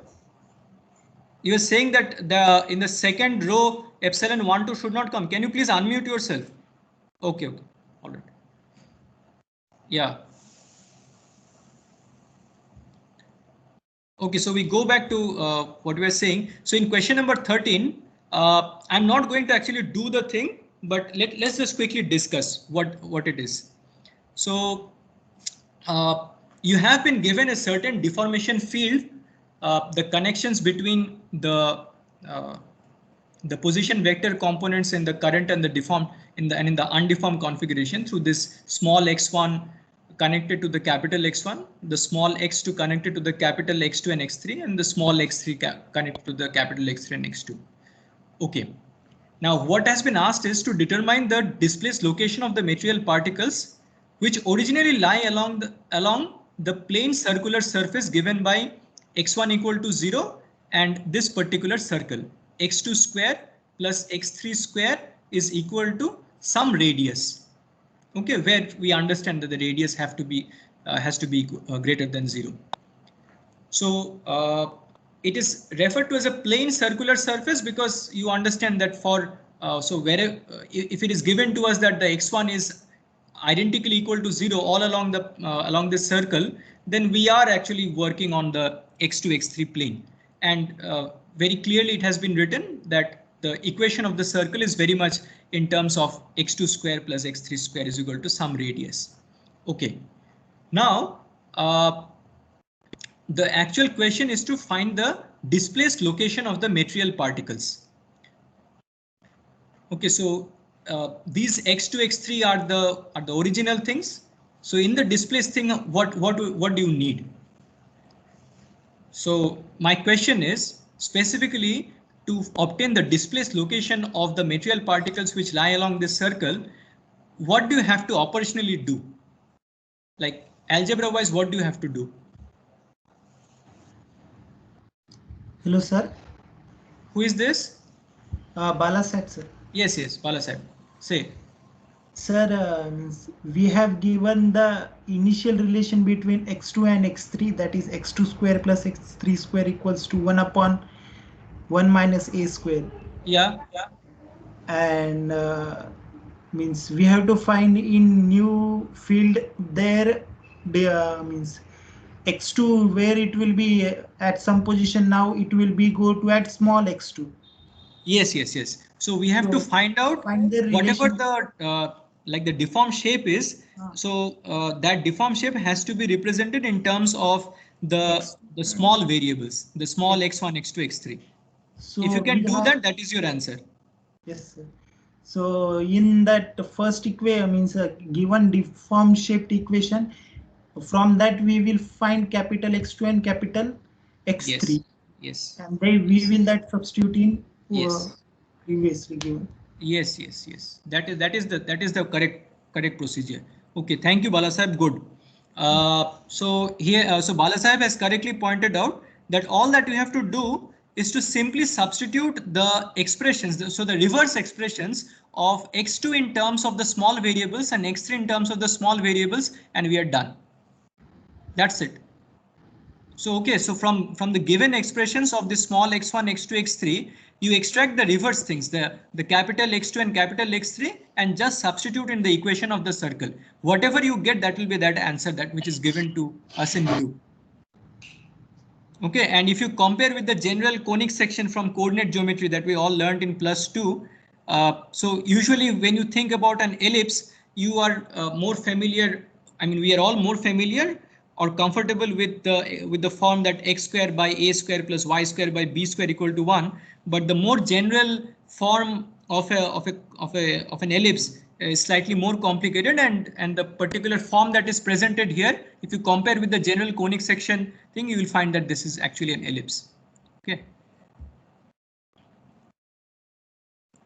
A: you are saying that in the second row epsilon 1 2 should not come. Can you please unmute yourself? Okay, okay, all right. Yeah. Okay, so we go back to what we were saying. So in question number 13, I'm not going to actually do the thing, but let's just quickly discuss what it is. So you have been given a certain deformation field, the connections between the position vector components in the current and the deformed in the undeformed configuration through this small x1 connected to the capital X1, the small x2 connected to the capital X2 and X3, and the small x3 connected to the capital X3 and X2. Okay. Now what has been asked is to determine the displaced location of the material particles which originally lie along the plane circular surface given by x1 equal to 0 and this particular circle x2 square plus x3 square is equal to some radius. Okay, where we understand that the radius has to be greater than 0. So it is referred to as a plane circular surface because you understand that for so where if it is given to us that the x1 is identically equal to 0 all along this circle, then we are actually working on the x2 x3 plane, and very clearly it has been written that the equation of the circle is very much in terms of x2 square plus x3 square is equal to some radius. Okay, now the actual question is to find the displaced location of the material particles. Okay, so these x2, x3 are the original things. So in the displaced thing, what do you need? So my question is specifically to obtain the displaced location of the material particles which lie along this circle, what do you have to operationally do? Like algebra wise, what do you have to do?
H: Hello, sir.
A: Who is this?
H: Bala said, sir.
A: Yes, Bala said. Say.
H: Sir, we have given the initial relation between x2 and x3, that is x2 square plus x3 square equals to 1 upon 1 minus a square.
A: Yeah.
H: And means we have to find in new field there means x2 where it will be at some position now it will be go to at small x2.
A: Yes. So we have to find out whatever the like the deformed shape is. So that deformed shape has to be represented in terms of the small variables, the small x1, x2, x3. So if you can do that, that is your answer.
H: Yes, sir. So in that first equation means a given deformed shaped equation, from that we will find capital X2 and capital X3.
A: Yes.
H: And then we will that substitute in previously given.
A: Yes. That is the correct procedure. Okay, thank you, Bala Sahib. Good. So here, so Bala Sahib has correctly pointed out that all that you have to do is to simply substitute the expressions, so the reverse expressions of x2 in terms of the small variables and x3 in terms of the small variables, and we are done. That's it. So okay, so from the given expressions of the small x1, x2, x3, you extract the reverse things, the capital X2 and capital X3, and just substitute in the equation of the circle. Whatever you get, that will be that answer that which is given to us in blue. Okay, and if you compare with the general conic section from coordinate geometry that we all learned in +2, so usually when you think about an ellipse, you are more familiar. I mean, we are all more familiar or comfortable with the form that x square by a square plus y square by b square equal to 1. But the more general form of an ellipse is slightly more complicated, and the particular form that is presented here, if you compare with the general conic section thing, you will find that this is actually an ellipse. Okay.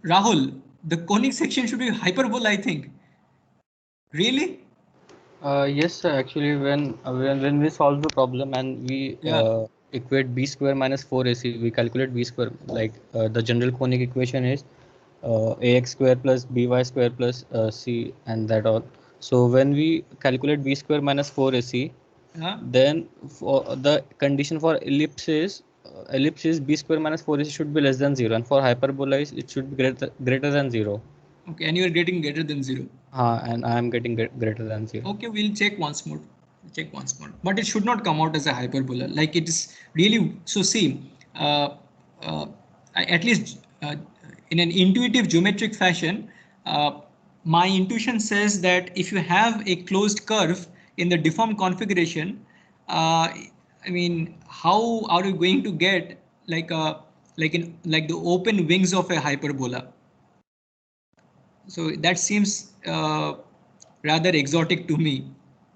A: Rahul, the conic section should be hyperbola, I think. Really?
E: Yes, sir. Actually, when we solve the problem and we equate b square minus 4ac, we calculate b square, like the general conic equation is ax square plus by square plus c and that all. So when we calculate b square minus 4ac, then for the condition for ellipse is b square minus 4ac should be less than 0, and for hyperbola it should be greater than 0.
A: Okay, and you are getting greater than 0.
E: And I am getting greater than 0.
A: Okay, we'll check once more. But it should not come out as a hyperbola. Like it is really. So see, at least in an intuitive geometric fashion, my intuition says that if you have a closed curve in the deformed configuration, I mean, how are you going to get like the open wings of a hyperbola? So that seems rather exotic to me,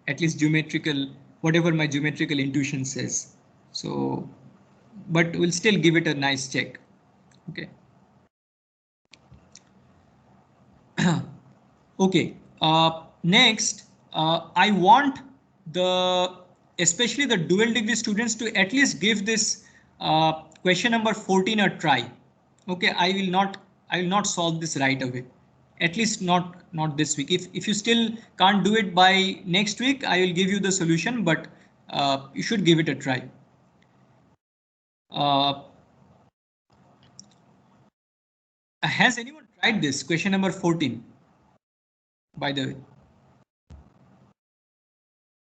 A: at least geometrical, whatever my geometrical intuition says. So, but we'll still give it a nice check. Okay. Okay. Next, I want especially the dual degree students to at least give this question number 14 a try. Okay, I will not solve this right away. At least not this week. If you still can't do it by next week, I will give you the solution, but you should give it a try. Has anyone tried this? Question number 14. By the way,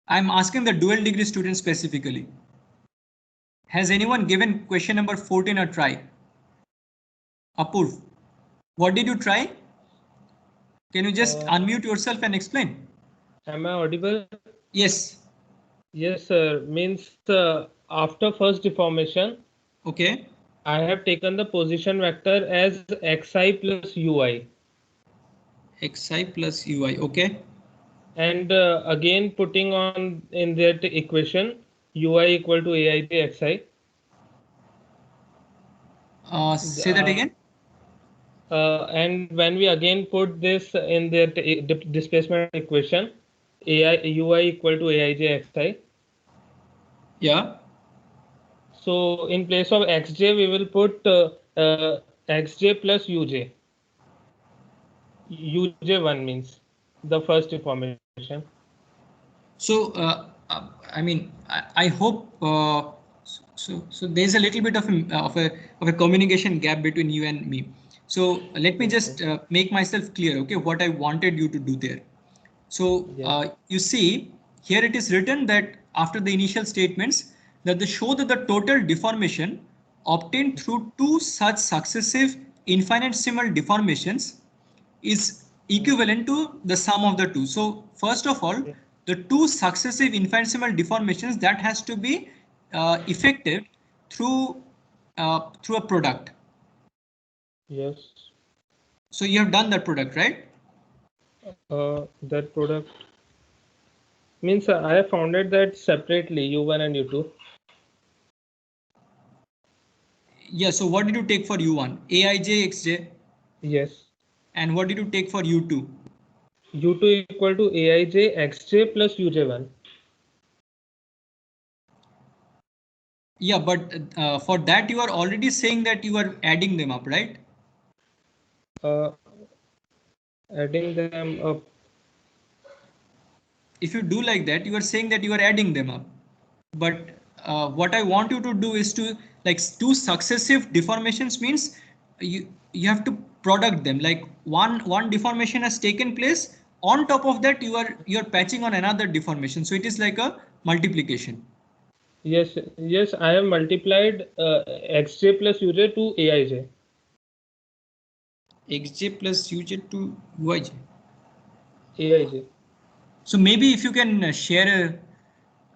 A: I'm asking the dual degree students specifically. Has anyone given question number 14 a try? Apurv, what did you try? Can you just unmute yourself and explain?
I: Am I audible?
A: Yes.
I: Yes, sir. Means after first deformation,
A: Okay.
I: I have taken the position vector as xi plus ui.
A: Xi plus ui. Okay.
I: And again putting on in that equation ui equal to aij xi.
A: Say that again.
I: And when we again put this in the displacement equation, ui equal to aij xi.
A: Yeah.
I: So in place of xj, we will put xj plus uj. uj1 means the first deformation.
A: So, I mean, I hope so there's a little bit of a communication gap between you and me. So let me just make myself clear, okay, what I wanted you to do there. So you see here it is written that after the initial statements that they show that the total deformation obtained through two such successive infinitesimal deformations is equivalent to the sum of the two. So first of all, the two successive infinitesimal deformations that has to be effective through a product.
I: Yes.
A: So you have done that product, right?
I: That product means I have founded that separately, u1 and u2.
A: Yeah. So what did you take for u1? Aij, xj.
I: Yes.
A: And what did you take for u2?
I: u2 equal to aij xj plus uj1.
A: Yeah, but for that you are already saying that you are adding them up, right?
I: Adding them up.
A: If you do like that, you are saying that you are adding them up. But what I want you to do is to like two successive deformations means you have to product them. Like one deformation has taken place. On top of that, you are patching on another deformation. So it is like a multiplication.
I: Yes, yes, I have multiplied xj plus uj to aij.
A: Xj plus uj to uij.
I: aij.
A: So maybe if you can share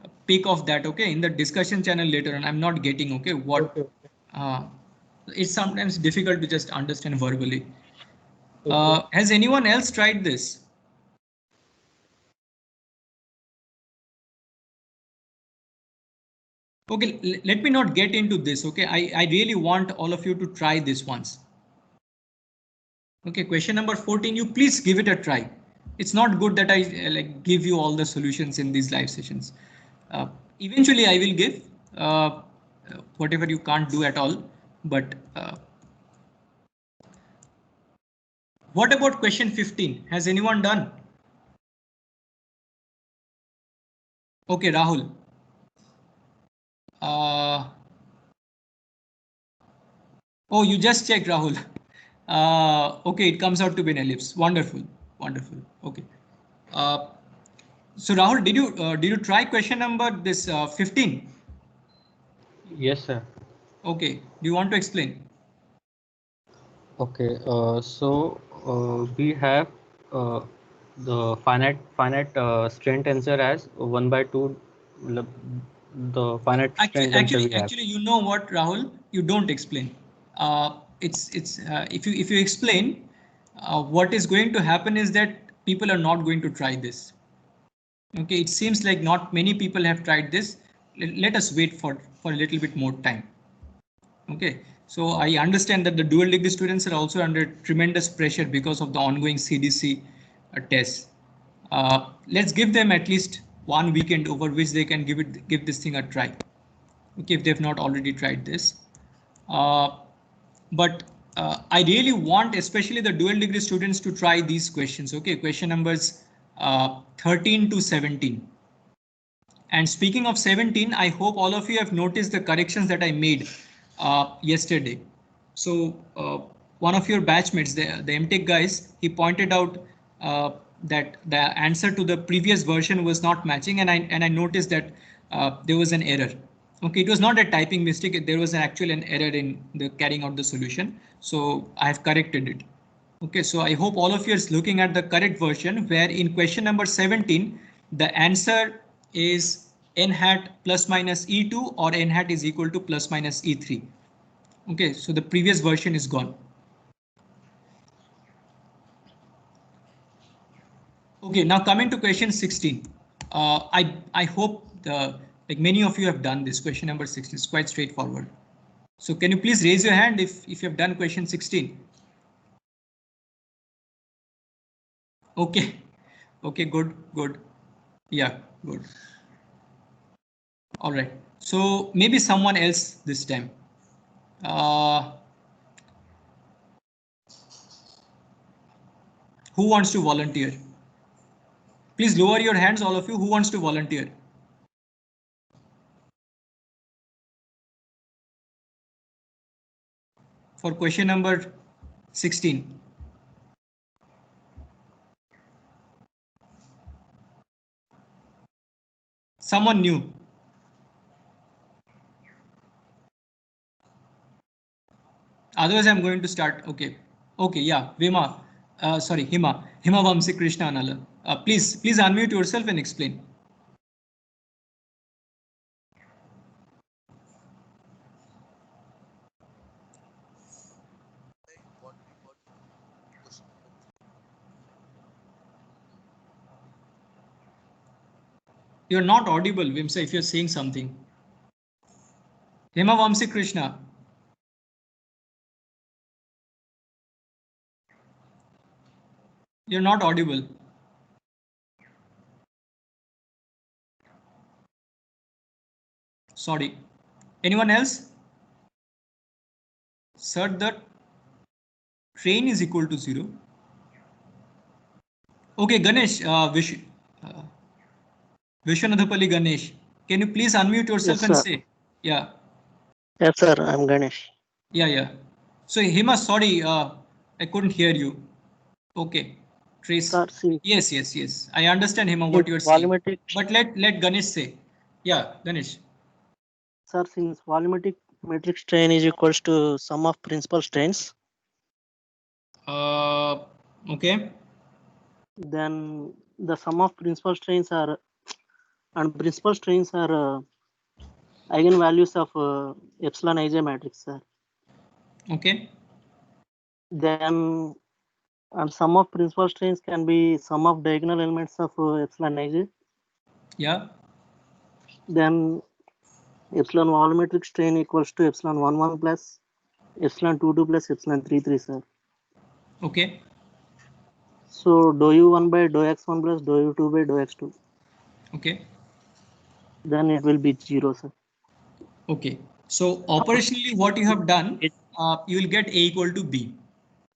A: a pic of that, okay, in the discussion channel later on. I'm not getting, okay, what it's sometimes difficult to just understand verbally. Has anyone else tried this? Okay, let me not get into this. Okay, I really want all of you to try this once. Okay, question number 14, you please give it a try. It's not good that I like give you all the solutions in these live sessions. Eventually I will give whatever you can't do at all, but what about question 15? Has anyone done? Okay, Rahul. Oh, you just checked, Rahul. Okay, it comes out to be an ellipse. Wonderful, wonderful. Okay. So Rahul, did you try question number 15?
E: Yes, sir.
A: Okay. Do you want to explain?
E: Okay. We have the finite strain tensor as 1/2. The finite strain tensor we have.
A: Actually, you know what, Rahul? You don't explain. If you explain, what is going to happen is that people are not going to try this. Okay, it seems like not many people have tried this. Let us wait for a little bit more time. Okay, so I understand that the dual degree students are also under tremendous pressure because of the ongoing CDC tests. Let's give them at least one weekend over which they can give this thing a try. Okay, if they've not already tried this. But I really want especially the dual degree students to try these questions. Okay, question numbers 13 to 17. And speaking of 17, I hope all of you have noticed the corrections that I made yesterday. So one of your batchmates, the MTech guys, he pointed out that the answer to the previous version was not matching, and I noticed that there was an error. Okay, it was not a typing mistake. There was an error in the carrying out the solution. So I have corrected it. Okay, so I hope all of you are looking at the correct version, where in question number 17, the answer is n hat plus minus E2 or n hat is equal to plus minus E3. Okay, so the previous version is gone. Okay, now coming to question 16. I hope like many of you have done this. Question number 16 is quite straightforward. So can you please raise your hand if you have done question 16? Okay. Okay, good. Yeah, good. All right. So maybe someone else this time. Who wants to volunteer? Please lower your hands, all of you. Who wants to volunteer? For question number 16. Someone new. Otherwise, I'm going to start. Okay, yeah, Hima Vamsi Krishna Anala. Please unmute yourself and explain. You're not audible, Vimsa, if you're saying something. Hima Vamsi Krishna. You're not audible. Sorry. Anyone else? Sir, the train is equal to 0. Okay, Ganesh, Vishwanathapalli Ganesh, can you please unmute yourself and say? Yeah.
J: Yes, sir, I'm Ganesh.
A: Yeah. So Hima, sorry, I couldn't hear you. Okay. Trace.
J: Sir, see,
A: yes. I understand, Hima, what you're saying. But let Ganesh say. Yeah, Ganesh.
J: Sir, since volumetric metric strain is equals to sum of principal strains.
A: Okay.
J: Then the sum of principal strains are eigenvalues of epsilon ij matrix, sir.
A: Okay.
J: Then and sum of principal strains can be sum of diagonal elements of epsilon ij.
A: Yeah.
J: Then epsilon volumetric strain equals to epsilon 1 plus epsilon 2 plus epsilon 3, sir.
A: Okay.
J: So dou u1 by dou x1 plus dou u2 by dou x2.
A: Okay.
J: Then it will be 0, sir.
A: Okay. So operationally, what you have done, you will get A equal to B.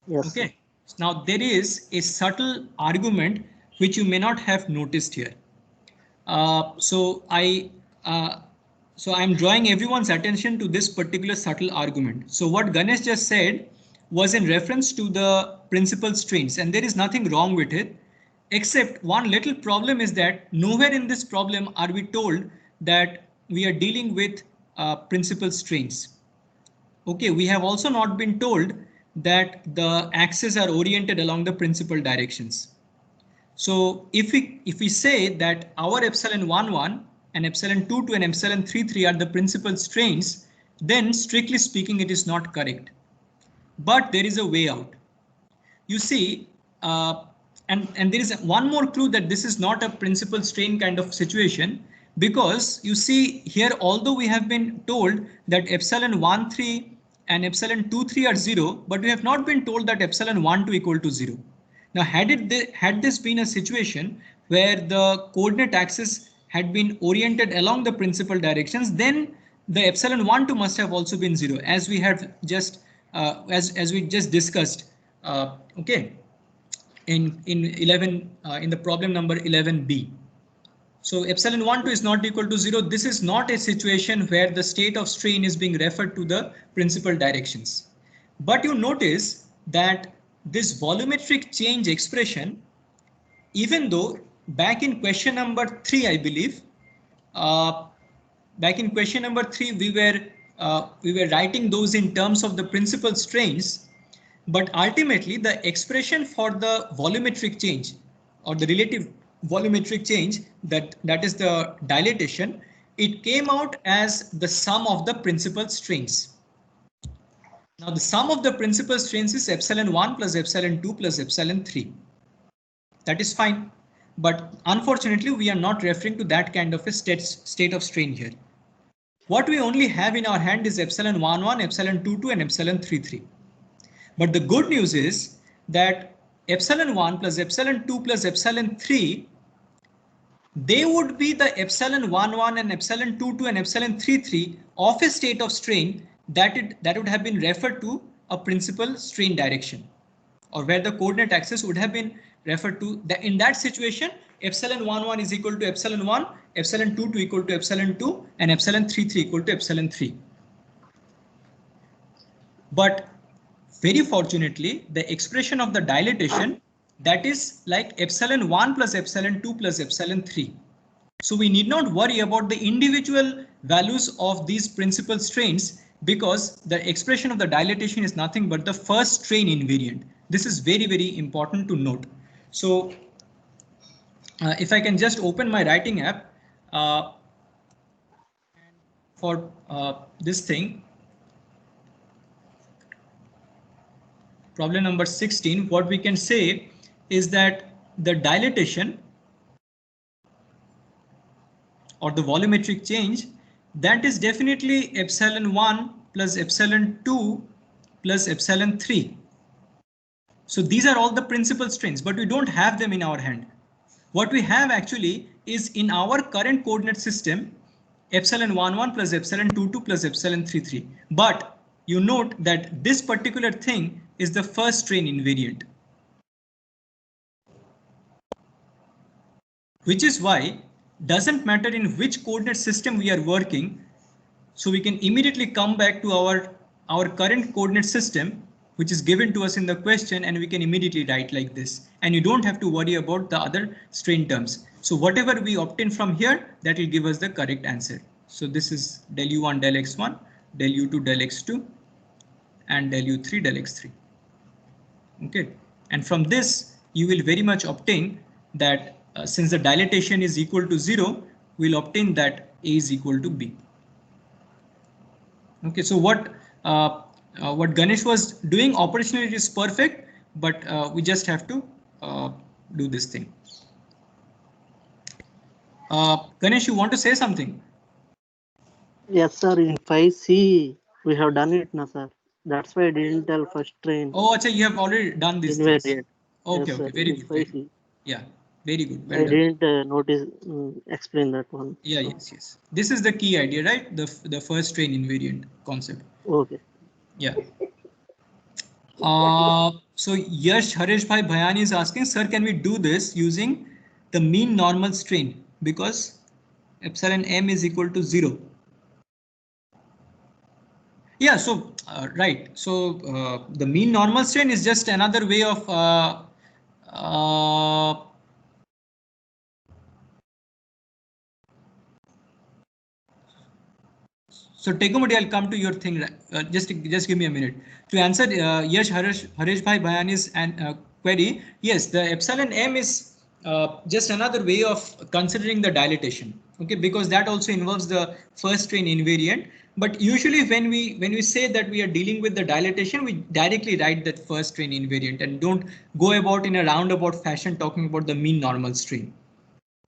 J: Yes.
A: Okay. Now there is a subtle argument which you may not have noticed here. So I'm drawing everyone's attention to this particular subtle argument. So what Ganesh just said was in reference to the principal strains, and there is nothing wrong with it, except one little problem is that nowhere in this problem are we told that we are dealing with principal strains. Okay, we have also not been told that the axes are oriented along the principal directions. So if we say that our epsilon 1 and epsilon 2 and epsilon 3 are the principal strains, then strictly speaking it is not correct. But there is a way out. You see, and there is one more clue that this is not a principal strain kind of situation, because you see here, although we have been told that epsilon 1,3 and epsilon 2,3 are 0, but we have not been told that epsilon 1,2 equal to 0. Now, had this been a situation where the coordinate axis had been oriented along the principal directions, then the epsilon 1,2 must have also been 0, as we have just as we just discussed. Okay, in 11 in the problem number 11b. So epsilon 1, 2 is not equal to 0. This is not a situation where the state of strain is being referred to the principal directions. But you notice that this volumetric change expression, even though back in question number 3, I believe, back in question number 3, we were writing those in terms of the principal strains, but ultimately the expression for the volumetric change or the relative volumetric change, that is the dilatation, it came out as the sum of the principal strains. Now the sum of the principal strains is epsilon 1 plus epsilon 2 plus epsilon 3. That is fine. But unfortunately, we are not referring to that kind of a state of strain here. What we only have in our hand is epsilon 1, 1, epsilon 2, 2 and epsilon 3, 3. But the good news is that epsilon 1 plus epsilon 2 plus epsilon 3, they would be the epsilon 1, 1 and epsilon 2, 2 and epsilon 3, 3 of a state of strain that would have been referred to a principal strain direction, or where the coordinate axis would have been referred to. In that situation, epsilon 1, 1 is equal to epsilon 1, epsilon 2, 2 equal to epsilon 2 and epsilon 3, 3 equal to epsilon 3. But very fortunately, the expression of the dilatation, that is like epsilon 1 plus epsilon 2 plus epsilon 3. So we need not worry about the individual values of these principal strains, because the expression of the dilatation is nothing but the first strain invariant. This is very, very important to note. So if I can just open my writing app for this thing, problem number 16, what we can say is that the dilatation or the volumetric change, that is definitely epsilon 1 plus epsilon 2 plus epsilon 3. So these are all the principal strains, but we don't have them in our hand. What we have actually is in our current coordinate system, epsilon 1, 1 plus epsilon 2, 2 plus epsilon 3, 3. But you note that this particular thing is the first strain invariant, which is why doesn't matter in which coordinate system we are working. So we can immediately come back to our current coordinate system, which is given to us in the question, and we can immediately write like this. And you don't have to worry about the other strain terms. So whatever we obtain from here, that will give us the correct answer. So this is del U1 del X1, del U2 del X2, and del U3 del X3. Okay, and from this you will very much obtain that since the dilatation is equal to 0, we'll obtain that A is equal to B. Okay, so what Ganesh was doing operationally, it is perfect, but we just have to do this thing. Ganesh, you want to say something?
J: Yes, sir. In 5C, we have done it now, sir. That's why I didn't tell first train.
A: Oh, Acha, you have already done this.
J: Okay,
A: yes, okay,
J: sir,
A: very good. Very good. Yeah, very good. Well
J: I
A: done.
J: didn't explain that one.
A: Yeah, yes, yes. This is the key idea, right? The first strain invariant concept.
J: Okay.
A: Yeah. So Yash Haresh Bhai Bhayani is asking, sir, can we do this using the mean normal strain, because epsilon m is equal to 0? Yeah, so right. So the mean normal strain is just another way of so Tegumudi, I'll come to your thing. Just give me a minute to answer Yash Haresh Bhai Bhayani's query. Yes, the epsilon m is just another way of considering the dilatation. Okay, because that also involves the first strain invariant. But usually when we say that we are dealing with the dilatation, we directly write that first strain invariant and don't go about in a roundabout fashion talking about the mean normal strain.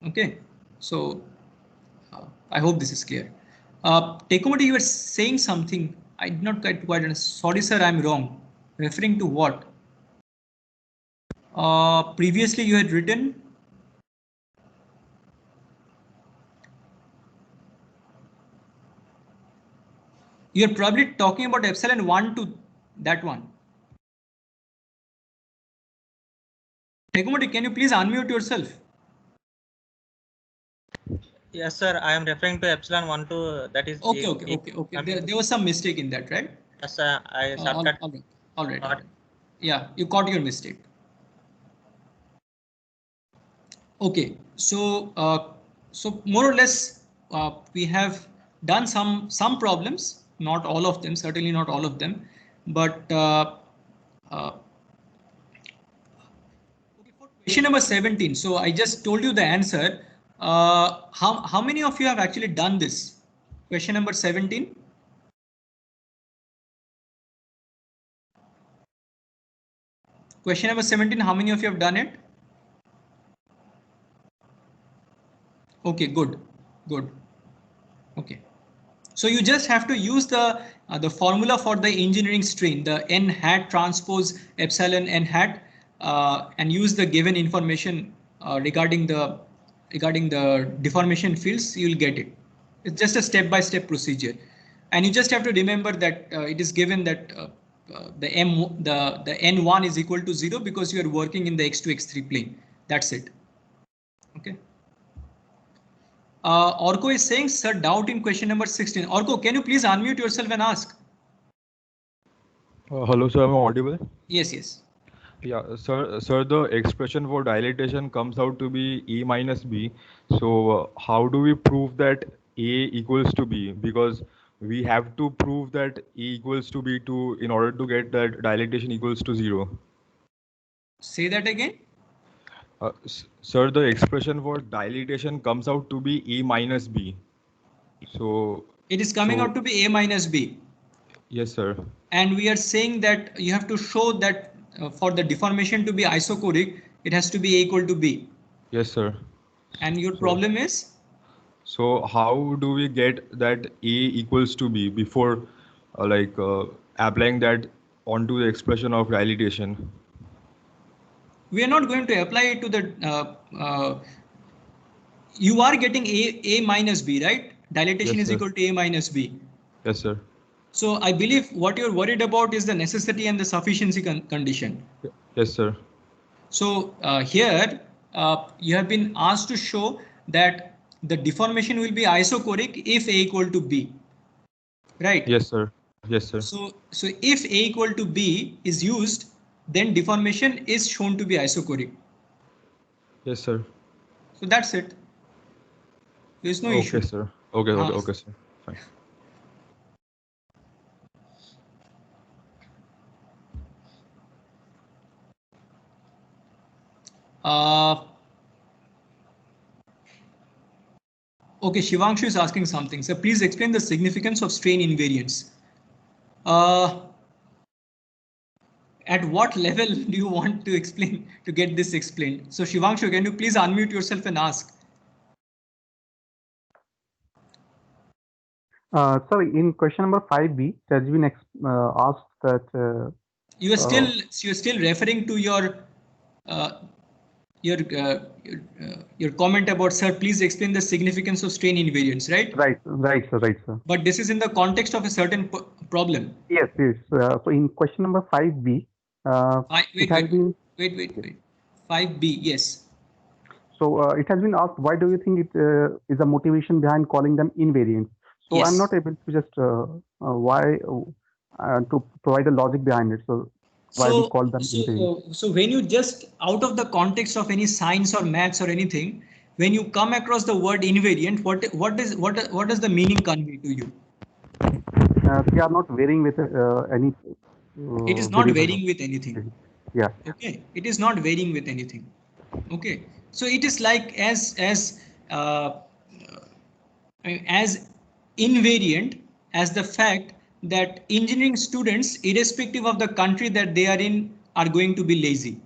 A: Okay, so I hope this is clear. Tekumudi, you were saying something. I did not quite understand. Sorry, sir, I'm wrong. Referring to what? Previously, you had written. You're probably talking about epsilon 1 to that one. Tekumudi, can you please unmute yourself?
K: Yes, sir. I am referring to epsilon 1 to that is.
A: Okay. There was some mistake in that, right?
K: Yes, sir. I
A: All
K: shortcut.
A: right. Yeah, you caught your mistake. Okay, so so more or less we have done some problems, not all of them, certainly not all of them, but okay, for question number 17. So I just told you the answer. How many of you have actually done this? Question number 17. Question number 17. How many of you have done it? Okay, good. Okay. So you just have to use the formula for the engineering strain, the n hat transpose epsilon n hat, and use the given information regarding the deformation fields. You'll get it. It's just a step-by-step procedure, and you just have to remember that it is given that the n1 is equal to 0 because you are working in the x2 x3 plane. That's it. Okay. Orko is saying, sir, doubt in question number 16. Orko, can you please unmute yourself and ask?
L: Hello, sir. Am I audible?
A: Yes.
L: Yeah, sir. The expression for dilatation comes out to be A minus B. So how do we prove that A equals to B? Because we have to prove that A equals to B in order to get that dilatation equals to 0.
A: Say that again.
L: Sir, the expression for dilatation comes out to be A minus B. So
A: it is coming out to be A minus B.
L: Yes, sir.
A: And we are saying that you have to show that for the deformation to be isochoric, it has to be A equal to B.
L: Yes, sir.
A: And your problem is?
L: So how do we get that A equals to B before applying that onto the expression of dilatation?
A: We are not going to apply it to the you are getting A minus B, right? Dilatation
L: Yes,
A: is equal to A minus B.
L: Yes, sir.
A: So I believe what you're worried about is the necessity and the sufficiency condition.
L: Yes, sir.
A: So here you have been asked to show that the deformation will be isochoric if A equal to B, right?
L: Yes, sir. Yes, sir.
A: So if A equal to B is used, then deformation is shown to be isochoric.
L: Yes, sir.
A: So that's it. There is no issue.
L: Okay, sir. Okay, sir. Fine.
A: Okay, Shivangshu is asking something. So please explain the significance of strain invariance. At what level do you want to explain to get this explained? So Shivangshu, can you please unmute yourself and ask?
F: Sorry, in question number 5B, it has been asked that
A: you're still referring to your comment about, sir, please explain the significance of strain invariance, right?
F: Right, sir.
A: But this is in the context of a certain problem.
F: Yes. So in question number 5B,
A: Wait. 5B, yes.
F: So it has been asked, why do you think it is a motivation behind calling them invariants? So yes. I'm not able to just why to provide a logic behind it. So why we call them invariants?
A: So when you just out of the context of any science or maths or anything, when you come across the word invariant, what does the meaning convey to you?
F: They are not varying with any.
A: It is not varying with anything.
F: Yeah.
A: Okay. It is not varying with anything. Okay. So it is like as invariant as the fact that engineering students, irrespective of the country that they are in, are going to be lazy.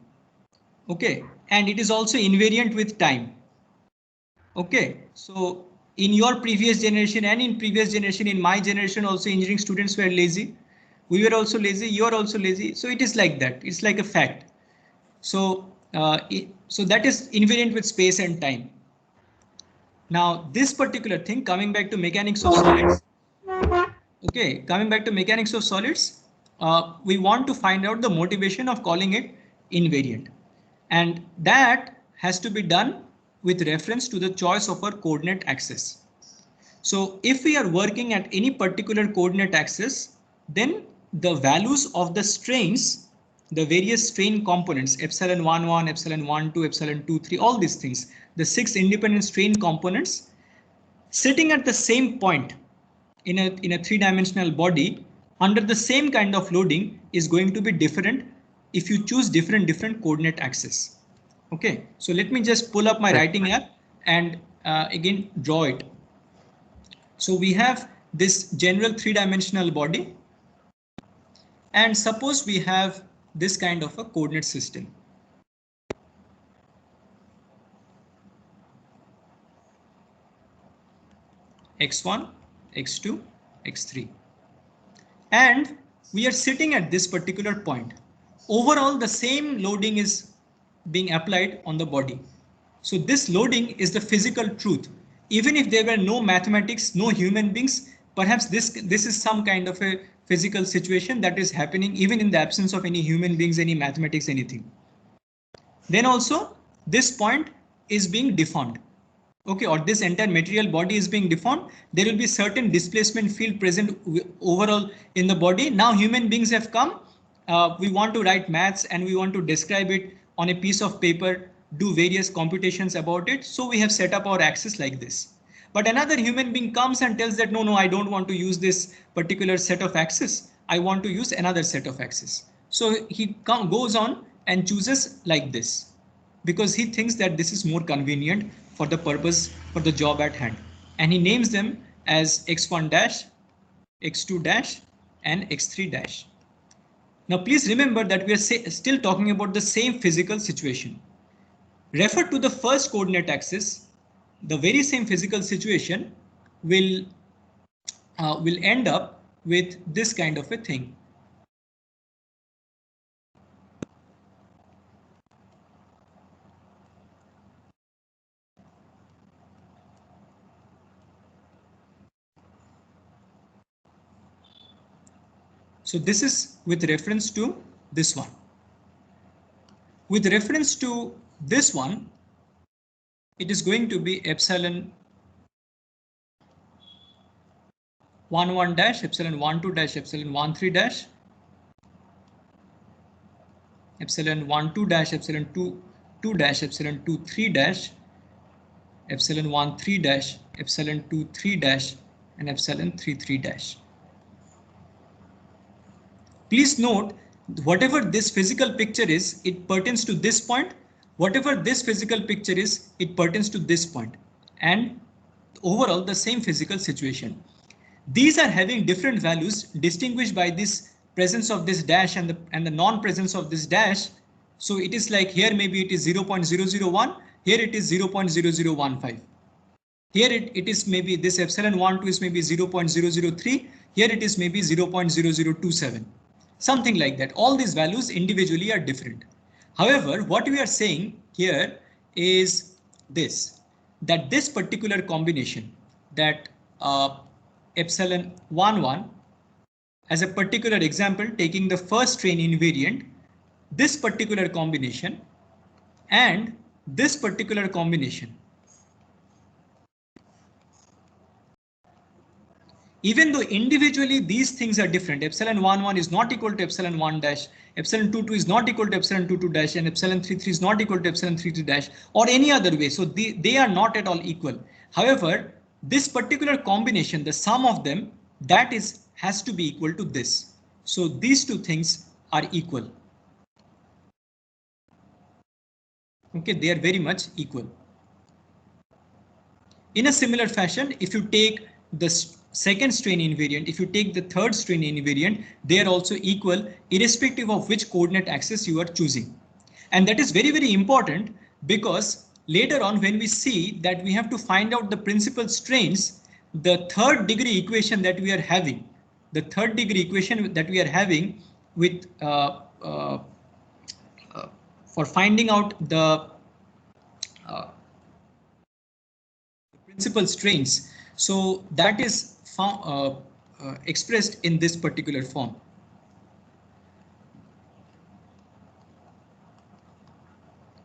A: Okay. And it is also invariant with time. Okay. So in your previous generation and in previous generation, in my generation also, engineering students were lazy. We were also lazy. You are also lazy. So it is like that. It's like a fact. So so that is invariant with space and time. Now this particular thing, coming back to mechanics of solids. Okay, coming back to mechanics of solids, we want to find out the motivation of calling it invariant, and that has to be done with reference to the choice of our coordinate axis. So if we are working at any particular coordinate axis, then the values of the strains, the various strain components, epsilon 1, 1, epsilon 1, 2, epsilon 2, 3, all these things, the 6 independent strain components sitting at the same point in a three-dimensional body under the same kind of loading is going to be different if you choose different coordinate axes. Okay, so let me just pull up my writing app and again draw it. So we have this general three-dimensional body, and suppose we have this kind of a coordinate system. X1, X2, X3. And we are sitting at this particular point. Overall, the same loading is being applied on the body. So this loading is the physical truth. Even if there were no mathematics, no human beings, perhaps this is some kind of a physical situation that is happening even in the absence of any human beings, any mathematics, anything. Then also this point is being deformed. Okay, or this entire material body is being deformed. There will be certain displacement field present overall in the body. Now human beings have come. We want to write maths and we want to describe it on a piece of paper, do various computations about it. So we have set up our axis like this. But another human being comes and tells that no, I don't want to use this particular set of axis. I want to use another set of axis. So he goes on and chooses like this because he thinks that this is more convenient for the purpose, for the job at hand. And he names them as x1 dash, x2 dash, and x3 dash. Now please remember that we are still talking about the same physical situation. Refer to the first coordinate axis, the very same physical situation will end up with this kind of a thing. So this is with reference to this one. With reference to this one, it is going to be epsilon 1, 1 dash, epsilon 1, 2 dash, epsilon 1, 3 dash, epsilon 1, 2 dash, epsilon 2, 2 dash, epsilon 2, 3 dash, epsilon 1, 3 dash, epsilon 2, 3 dash, and epsilon 3, 3 dash. Please note, whatever this physical picture is, it pertains to this point. Whatever this physical picture is, it pertains to this point. And overall, the same physical situation. These are having different values distinguished by this presence of this dash and the non-presence of this dash. So it is like here maybe it is 0.001, here it is 0.0015. Here it is maybe this epsilon 1, 2 is maybe 0.003, here it is maybe 0.0027. Something like that. All these values individually are different. However, what we are saying here is this, that this particular combination, that epsilon 1, 1, as a particular example, taking the first strain invariant, this particular combination and this particular combination, even though individually these things are different, epsilon 1, 1 is not equal to epsilon 1 dash, epsilon 2, 2 is not equal to epsilon 2, 2 dash, and epsilon 3, 3 is not equal to epsilon 3, 3 dash, or any other way. So they are not at all equal. However, this particular combination, the sum of them, that has to be equal to this. So these two things are equal. Okay, they are very much equal. In a similar fashion, if you take the second strain invariant, if you take the third strain invariant, they are also equal irrespective of which coordinate axis you are choosing. And that is very, very important because later on when we see that we have to find out the principal strains, the third degree equation that we are having, with for finding out the principal strains. So that is expressed in this particular form.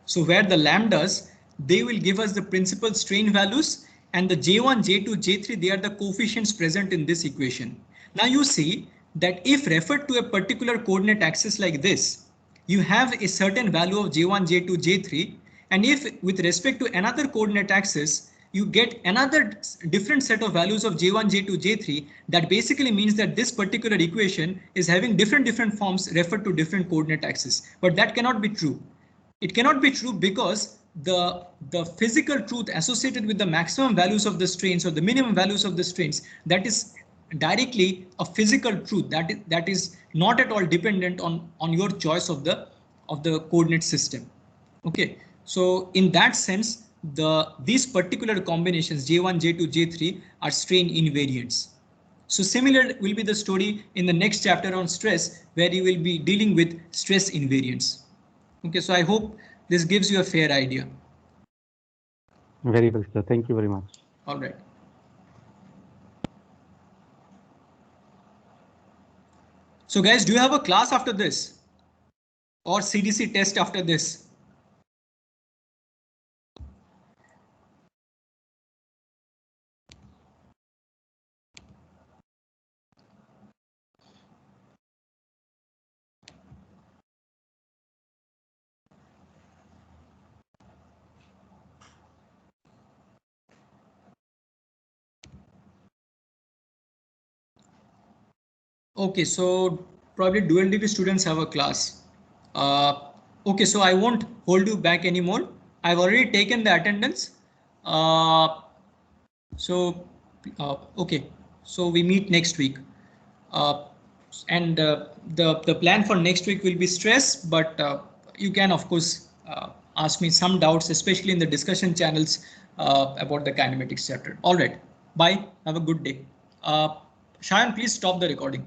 A: So where the lambdas, they will give us the principal strain values, and the J1, J2, J3, they are the coefficients present in this equation. Now you see that if referred to a particular coordinate axis like this, you have a certain value of J1, J2, J3, and if with respect to another coordinate axis, you get another different set of values of J1, J2, J3, that basically means that this particular equation is having different forms referred to different coordinate axes. But that cannot be true. It cannot be true because the physical truth associated with the maximum values of the strains or the minimum values of the strains, that is directly a physical truth that is not at all dependent on your choice of the coordinate system. Okay, so in that sense, these particular combinations J1, J2, J3 are strain invariants. So similar will be the story in the next chapter on stress, where you will be dealing with stress invariants. Okay, so I hope this gives you a fair idea.
F: Very well, sir. Thank you very much.
A: All right. So guys, do you have a class after this or CDC test after this? Okay, so probably dual degree students have a class. Okay, so I won't hold you back anymore. I've already taken the attendance. Okay, so we meet next week. And the plan for next week will be stress, but you can of course ask me some doubts, especially in the discussion channels about the kinematics chapter. All right, bye. Have a good day. Shayan, please stop the recording.